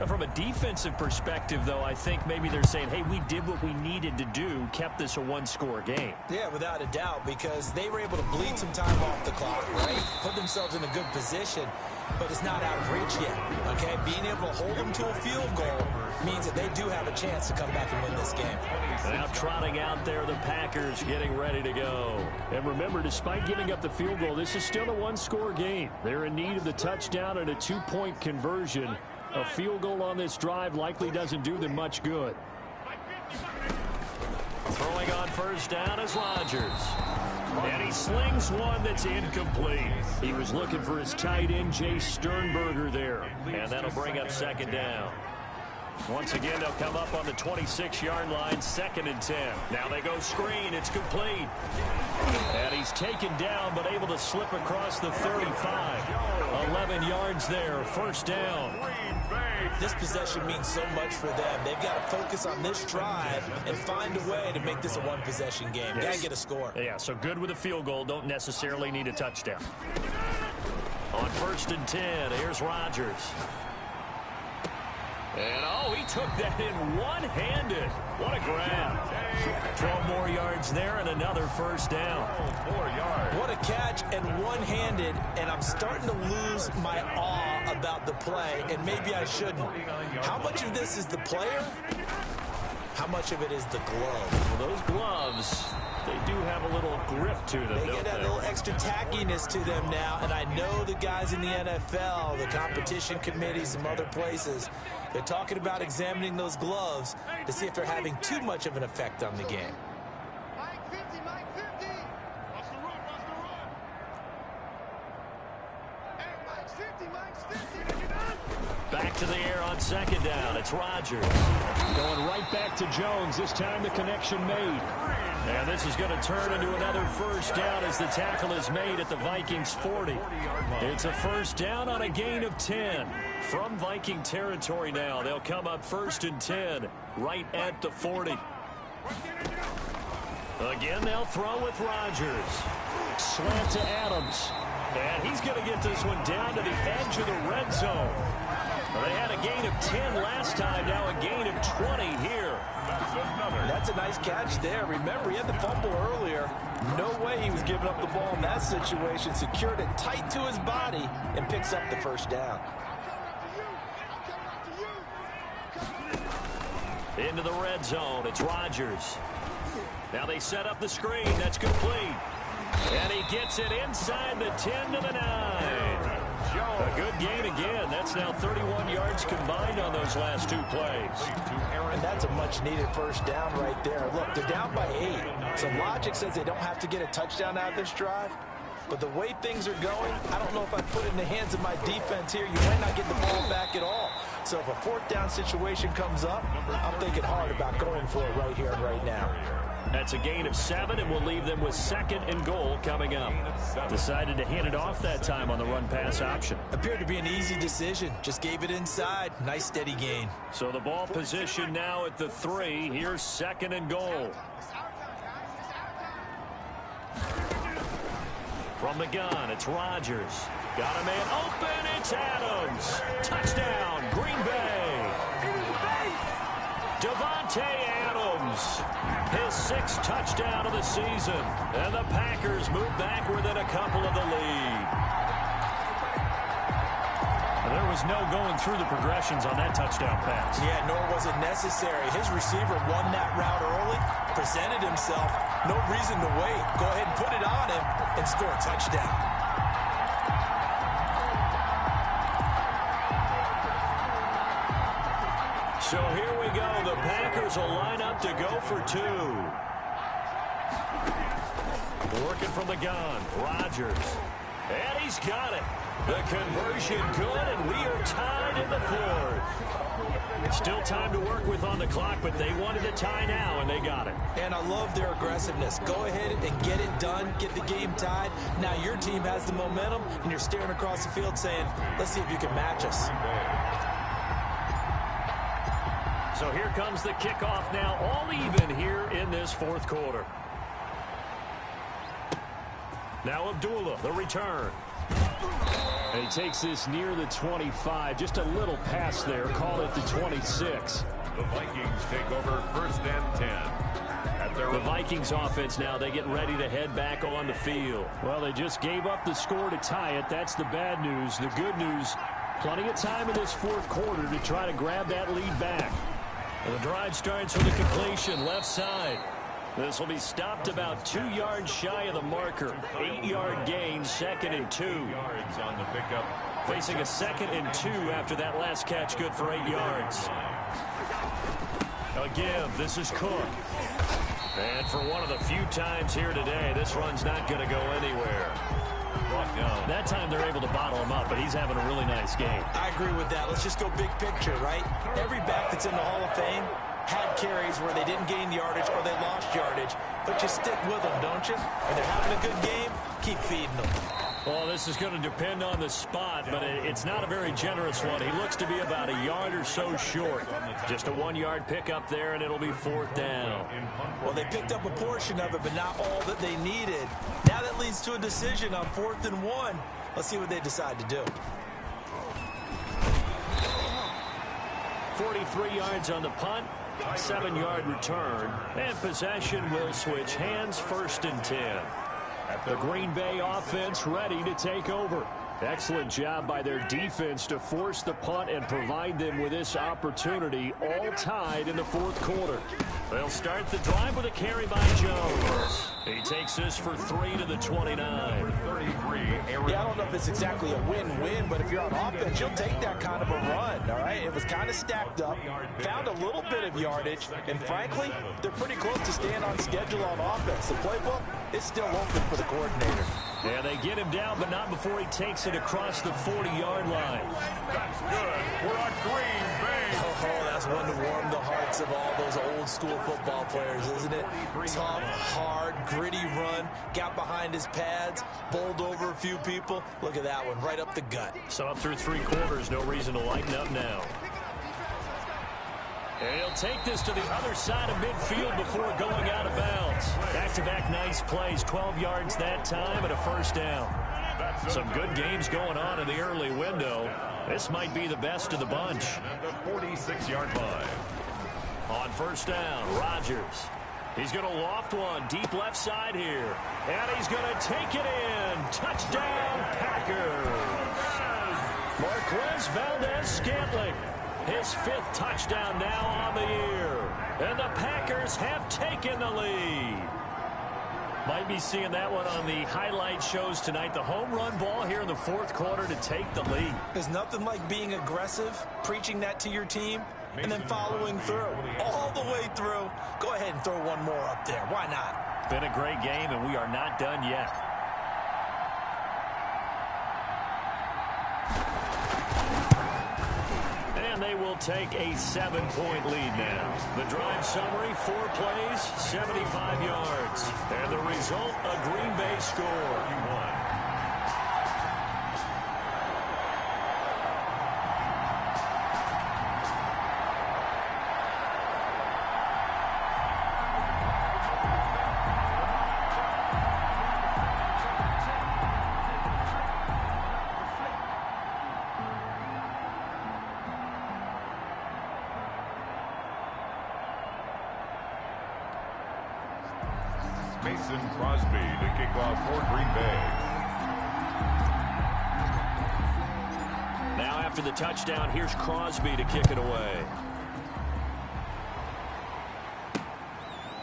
From a defensive perspective, though, I think maybe they're saying, hey, we did what we needed to do, kept this a one-score game. Yeah, without a doubt, because they were able to bleed some time off the clock, right? Put themselves in a good position, but it's not out of reach yet, okay? Being able to hold them to a field goal means that they do have a chance to come back and win this game. Now trotting out there, the Packers getting ready to go. And remember, despite giving up the field goal, this is still a one-score game. They're in need of the touchdown and a two-point conversion. A field goal on this drive likely doesn't do them much good. Throwing on first down is Rodgers. And he slings one that's incomplete. He was looking for his tight end, Jay Sternberger there. And that'll bring up second down. Once again, they'll come up on the 26-yard line, 2nd and 10. Now they go screen. It's complete. And he's taken down, but able to slip across the 35. 11 yards there, first down. This possession means so much for them. They've got to focus on this drive and find a way to make this a one-possession game. Yes. Got to get a score. Yeah, so good with a field goal. Don't necessarily need a touchdown. On 1st and 10, here's Rodgers. And, oh, he took that in one-handed. What a grab. 12 more yards there and another first down. 4 yards. What a catch and one-handed, and I'm starting to lose my awe about the play, and maybe I shouldn't. How much of this is the player? How much of it is the glove? Well, those gloves, they do have a little grip to them, They get that little extra tackiness to them now, and I know the guys in the NFL, the competition committee, some other places, they're talking about examining those gloves to see if they're having too much of an effect on the game. Mike 50, Mike 50. Watch the run, watch the run. Hey, Mike's 50, Mike's 50. Back to the air on second down. It's Rodgers. Going right back to Jones. This time the connection made. And this is going to turn into another first down as the tackle is made at the Vikings 40. It's a first down on a gain of 10. From Viking territory now. They'll come up 1st and 10 right at the 40. Again, they'll throw with Rodgers. Slant to Adams. And he's going to get this one down to the edge of the red zone. Well, they had a gain of 10 last time, now a gain of 20 here. That's a nice catch there. Remember, he had the fumble earlier. No way he was giving up the ball in that situation. Secured it tight to his body and picks up the first down. Into the red zone, it's Rodgers. Now they set up the screen, that's complete. And he gets it inside the 10 to the 9. A good gain again. That's now 31 yards combined on those last two plays. And that's a much-needed first down right there. Look, they're down by 8. So logic says they don't have to get a touchdown out of this drive. But the way things are going, I don't know if I put it in the hands of my defense here. You might not get the ball back at all. So if a 4th down situation comes up, I'm thinking hard about going for it right here and right now. That's a gain of 7, and we'll leave them with 2nd and goal coming up. Decided to hand it off that time on the run-pass option. Appeared to be an easy decision. Just gave it inside. Nice, steady gain. So the ball position now at the 3. Here's 2nd and goal. From the gun, it's Rodgers. Got a man open. It's Adams. Touchdown, Green Bay. Devontae Adams. Mahomes. His 6th touchdown of the season. And the Packers move back within a couple of the lead. There was no going through the progressions on that touchdown pass. Yeah, nor was it necessary. His receiver won that route early, presented himself. No reason to wait. Go ahead and put it on him and score a touchdown. So here we go. The Packers will line up to go for 2. Working from the gun. Rodgers. And he's got it. The conversion good, and we are tied in the 4th. Still time to work with on the clock, but they wanted a tie now, and they got it. And I love their aggressiveness. Go ahead and get it done, get the game tied. Now your team has the momentum, and you're staring across the field saying, let's see if you can match us. So here comes the kickoff now, all even here in this 4th quarter. Now Abdullah, the return. And he takes this near the 25. Just a little pass there. Call it the 26. The Vikings take over 1st and 10. The Vikings offense now, they get ready to head back on the field. Well, they just gave up the score to tie it. That's the bad news. The good news, plenty of time in this 4th quarter to try to grab that lead back. And the drive starts with a completion left side. This will be stopped about 2 yards shy of the marker. 8-yard gain, 2nd and 2. Yards on the pickup. Facing a 2nd and 2 after that last catch, good for 8 yards. Again, this is Cook. And for one of the few times here today, this run's not going to go anywhere. That time they're able to bottle him up, but he's having a really nice game. I agree with that. Let's just go big picture, right? Every back that's in the Hall of Fame had carries where they didn't gain yardage or they lost yardage, but you stick with them, don't you? And they're having a good game, keep feeding them. Well, this is going to depend on the spot, but it's not a very generous one. He looks to be about a yard or so short. Just a 1-yard pickup there, and it'll be 4th down. Well, they picked up a portion of it, but not all that they needed. Now that leads to a decision on 4th and 1. Let's see what they decide to do. 43 yards on the punt, 7-yard return, and possession will switch hands, 1st and 10. The Green Bay offense ready to take over. Excellent job by their defense to force the punt and provide them with this opportunity, all tied in the 4th quarter. They'll start the drive with a carry by Jones. He takes this for 3 to the 29. Yeah, I don't know if it's exactly a win-win, but if you're on offense, you'll take that kind of a run, all right? It was kind of stacked up, found a little bit of yardage, and frankly, they're pretty close to staying on schedule on offense. The playbook is still open for the coordinator. Yeah, they get him down, but not before he takes it across the 40-yard line. That's good. We're on Green Bay. Oh, that's one to warm the hearts of all those old-school football players, isn't it? Tough, hard, gritty run, got behind his pads, bowled over a few people. Look at that one, right up the gut. So up through 3 quarters, no reason to lighten up now. And he'll take this to the other side of midfield before going out of bounds. Back-to-back nice plays, 12 yards that time and a 1st down. Some good games going on in the early window. This might be the best of the bunch. The 46-yard line. On 1st down, Rodgers. He's going to loft one deep left side here. And he's going to take it in. Touchdown, Packers. Marquez Valdez-Scantling. His 5th touchdown now on the year. And the Packers have taken the lead. Might be seeing that one on the highlight shows tonight. The home run ball here in the 4th quarter to take the lead. There's nothing like being aggressive, preaching that to your team, and then following through. All the way through. Go ahead and throw one more up there. Why not? Been a great game, and we are not done yet. And they will take a 7-point lead now. The drive summary, 4 plays, 75 yards. And the result, a Green Bay score. Mason Crosby to kick off for Green Bay. Now after the touchdown, here's Crosby to kick it away.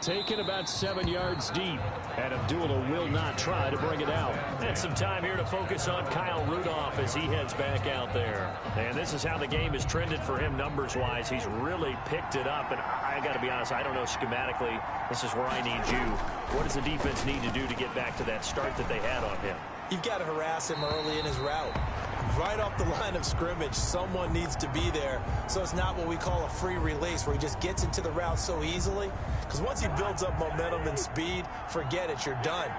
Taken about 7 yards deep. And Abdullah will not try to bring it out. And some time here to focus on Kyle Rudolph as he heads back out there. And this is how the game has trended for him numbers-wise. He's really picked it up. And I got to be honest, I don't know schematically. This is where I need you. What does the defense need to do to get back to that start that they had on him? You've got to harass him early in his route. Right off the line of scrimmage, someone needs to be there. So it's not what we call a free release where he just gets into the route so easily. Because once he builds up momentum and speed, forget it, you're done.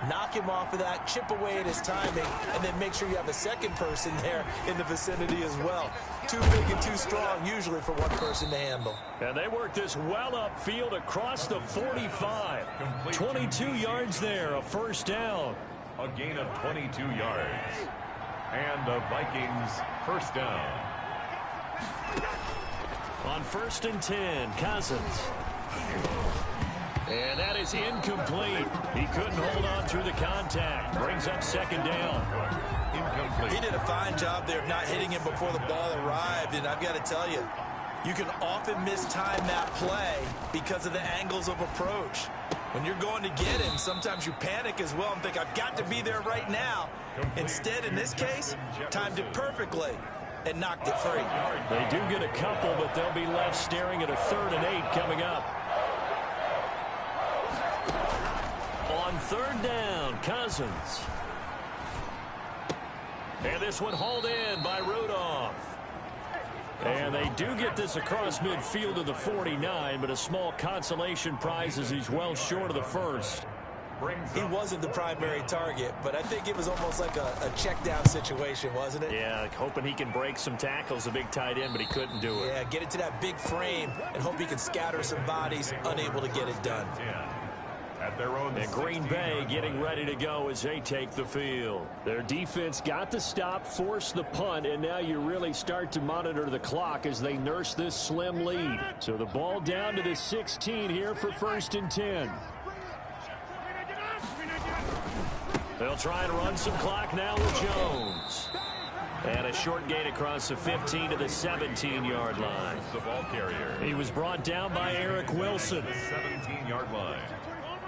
Knock him off of that, chip away at his timing, and then make sure you have a second person there in the vicinity as well. Too big and too strong usually for one person to handle. And they work this well upfield across the 45. 22 yards there, a first down. A gain of 22 yards. And the Vikings first down. On 1st and 10, Cousins. And that is incomplete. He couldn't hold on through the contact. Brings up second down. Incomplete. He did a fine job there of not hitting him before the ball arrived. And I've got to tell you, you can often mistime that play because of the angles of approach. When you're going to get him, sometimes you panic as well and think, I've got to be there right now. Instead, in this case, timed it perfectly and knocked it free. They do get a couple, but they'll be left staring at a 3rd and 8 coming up. On 3rd down, Cousins. And this one hauled in by Rudolph. And they do get this across midfield to the 49, but a small consolation prize as he's well short of the first. He wasn't the primary target, but I think it was almost like a check down situation, wasn't it? Yeah, like hoping he can break some tackles, a big tight end, but he couldn't do it. Yeah, get it to that big frame and hope he can scatter some bodies, unable to get it done. At their own and Green Bay getting ready to go as they take the field. Their defense got the stop, forced the punt, and now you really start to monitor the clock as they nurse this slim lead. So the ball down to the 16 here for 1st and 10. They'll try and run some clock now with Jones. And a short gain across the 15 to the 17-yard line. The ball carrier. He was brought down by Eric Wilson. 17-yard line.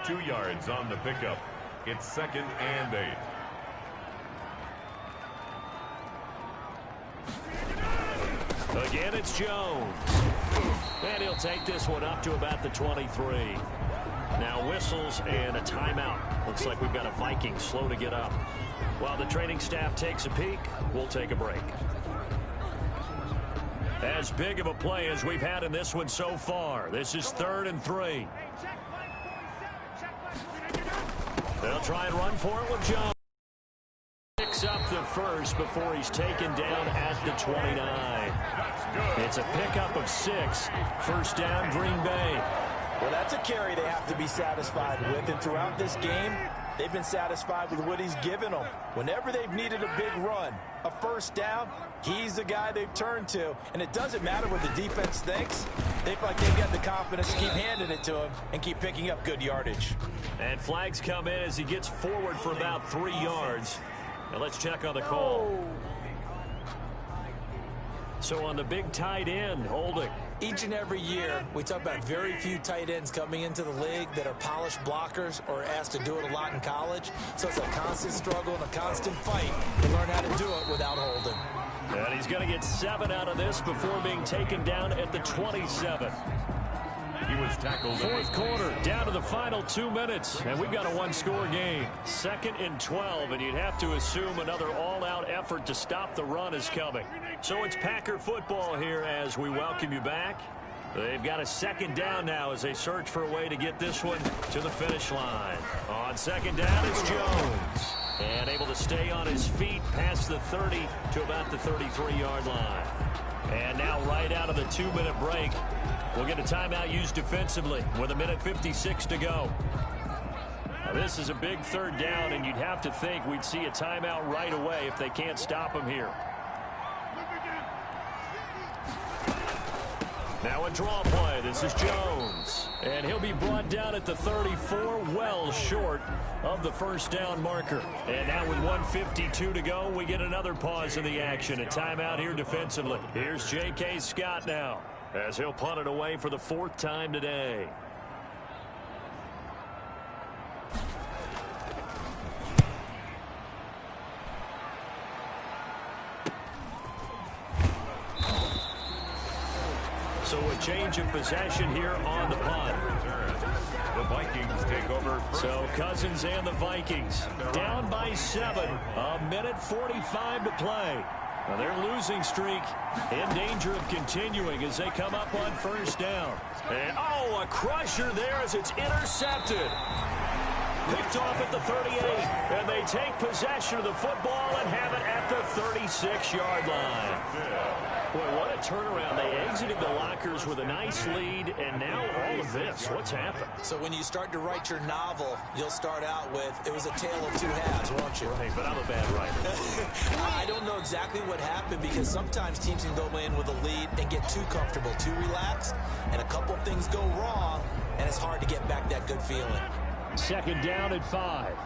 2 yards on the pickup. It's 2nd and 8. Again, it's Jones. And he'll take this one up to about the 23. Now whistles and a timeout. Looks like we've got a Viking slow to get up. While the training staff takes a peek, we'll take a break. As big of a play as we've had in this one so far. This is 3rd and 3. They'll try and run for it with Jones. Picks up the first before he's taken down at the 29. It's a pickup of 6. First down, Green Bay. Well, that's a carry they have to be satisfied with. And throughout this game, they've been satisfied with what he's given them. Whenever they've needed a big run, a first down, he's the guy they've turned to. And it doesn't matter what the defense thinks. They feel like they've got the confidence to keep handing it to him and keep picking up good yardage. And flags come in as he gets forward for about 3 yards. Now let's check on the call. So on the big tight end, holding. Each and every year, we talk about very few tight ends coming into the league that are polished blockers or asked to do it a lot in college. So it's a constant struggle and a constant fight to learn how to do it without holding. And he's going to get 7 out of this before being taken down at the 27. He was tackled. 4th quarter, down to the final 2 minutes, and we've got a 1-score game. 2nd and 12, and you'd have to assume another all-out effort to stop the run is coming. So it's Packer football here as we welcome you back. They've got a 2nd down now as they search for a way to get this one to the finish line. On 2nd down, it's Jones. And able to stay on his feet past the 30 to about the 33-yard line. And now right out of the 2-minute break, we'll get a timeout used defensively with 1:56 to go. Now this is a big 3rd down, and you'd have to think we'd see a timeout right away if they can't stop him here. Now a draw play. This is Jones. And he'll be brought down at the 34, well short of the first down marker. And now with 1:52 to go, we get another pause in the action. A timeout here defensively. Here's J.K. Scott now, as he'll punt it away for the 4th time today. So a change of possession here on the punt. The Vikings take over. So Cousins and the Vikings down by 7. A minute 45 to play. Now their losing streak in danger of continuing as they come up on first down. And a crusher there as it's intercepted. Picked off at the 38. And they take possession of the football and have it at the 36-yard line. Boy, what a turnaround. They exited the lockers with a nice lead, and now all of this. What's happened? So when you start to write your novel, you'll start out with, it was a tale of two halves, won't you? Right, but I'm a bad writer. I don't know exactly what happened because sometimes teams can go in with a lead and get too comfortable, too relaxed, and a couple of things go wrong, and it's hard to get back that good feeling. 2nd down at 5.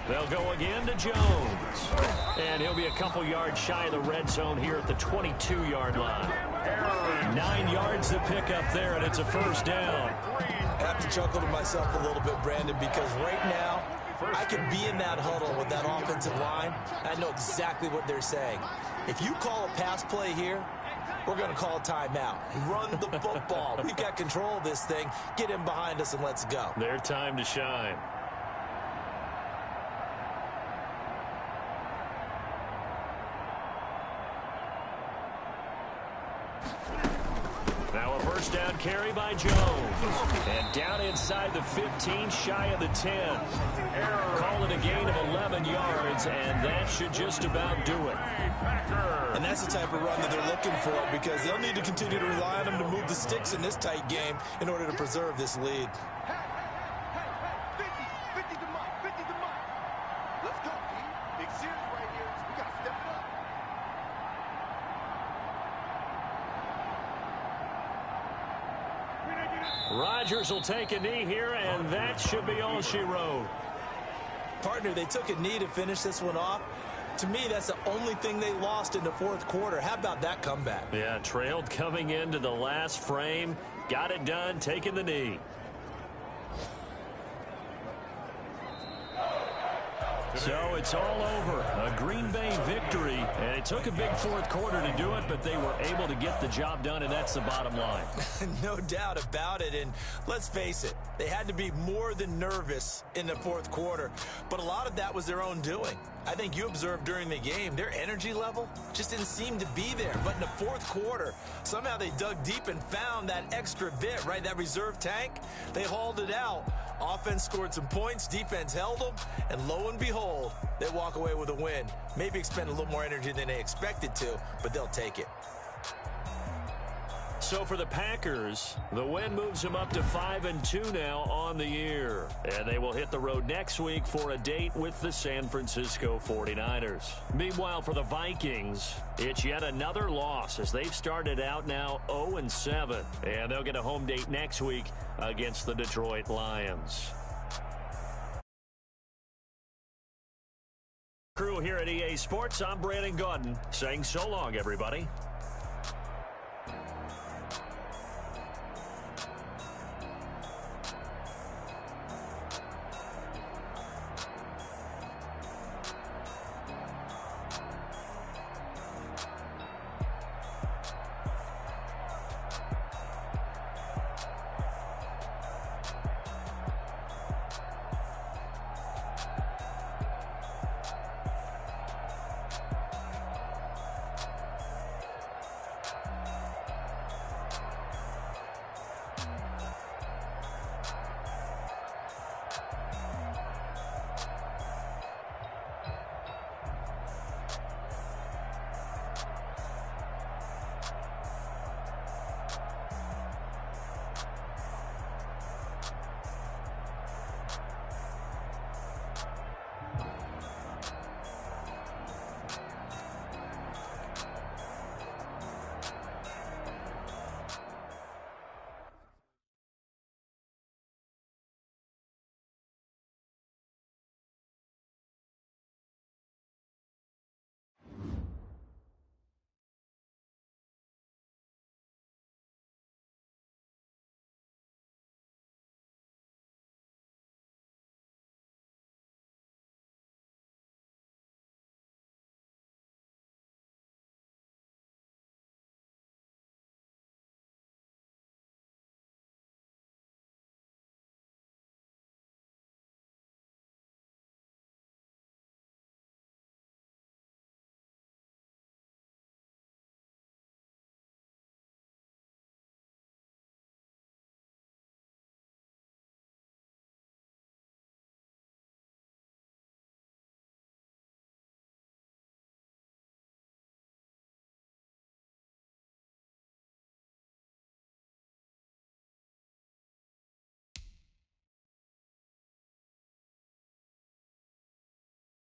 They'll go again to Jones. And he'll be a couple yards shy of the red zone here at the 22-yard line. 9 yards to pick up there, and it's a first down. I have to chuckle to myself a little bit, Brandon, because right now I could be in that huddle with that offensive line. I know exactly what they're saying. If you call a pass play here, we're going to call a timeout. Run the football. We've got control of this thing. Get him behind us and let's go. Their time to shine. Now a first down carry by Jones. And down inside the 15, shy of the 10. Call it a gain of 11 yards, and that should just about do it. And that's the type of run that they're looking for because they'll need to continue to rely on them to move the sticks in this tight game in order to preserve this lead. 50 to Mike, 50 to Mike. Let's go, P. Big series right here. We got to step it up. Rodgers will take a knee here, and that should be all she wrote. Partner, they took a knee to finish this one off. To me, that's the only thing they lost in the 4th quarter. How about that comeback? Yeah, trailed coming into the last frame. Got it done, taking the knee. So it's all over. A Green Bay victory, and it took a big 4th quarter to do it, but they were able to get the job done, and that's the bottom line. No doubt about it, and let's face it, they had to be more than nervous in the 4th quarter, but a lot of that was their own doing. I think you observed during the game, their energy level just didn't seem to be there, but in the 4th quarter, somehow they dug deep and found that extra bit, right, that reserve tank. They hauled it out. Offense scored some points, defense held them, and lo and behold, they walk away with a win. Maybe expend a little more energy than they expected to, but they'll take it. So for the Packers, the win moves them up to 5-2 now on the year. And they will hit the road next week for a date with the San Francisco 49ers. Meanwhile, for the Vikings, it's yet another loss as they've started out now 0-7. And they'll get a home date next week against the Detroit Lions. Crew here at EA Sports, I'm Brandon Gaudin saying so long, everybody.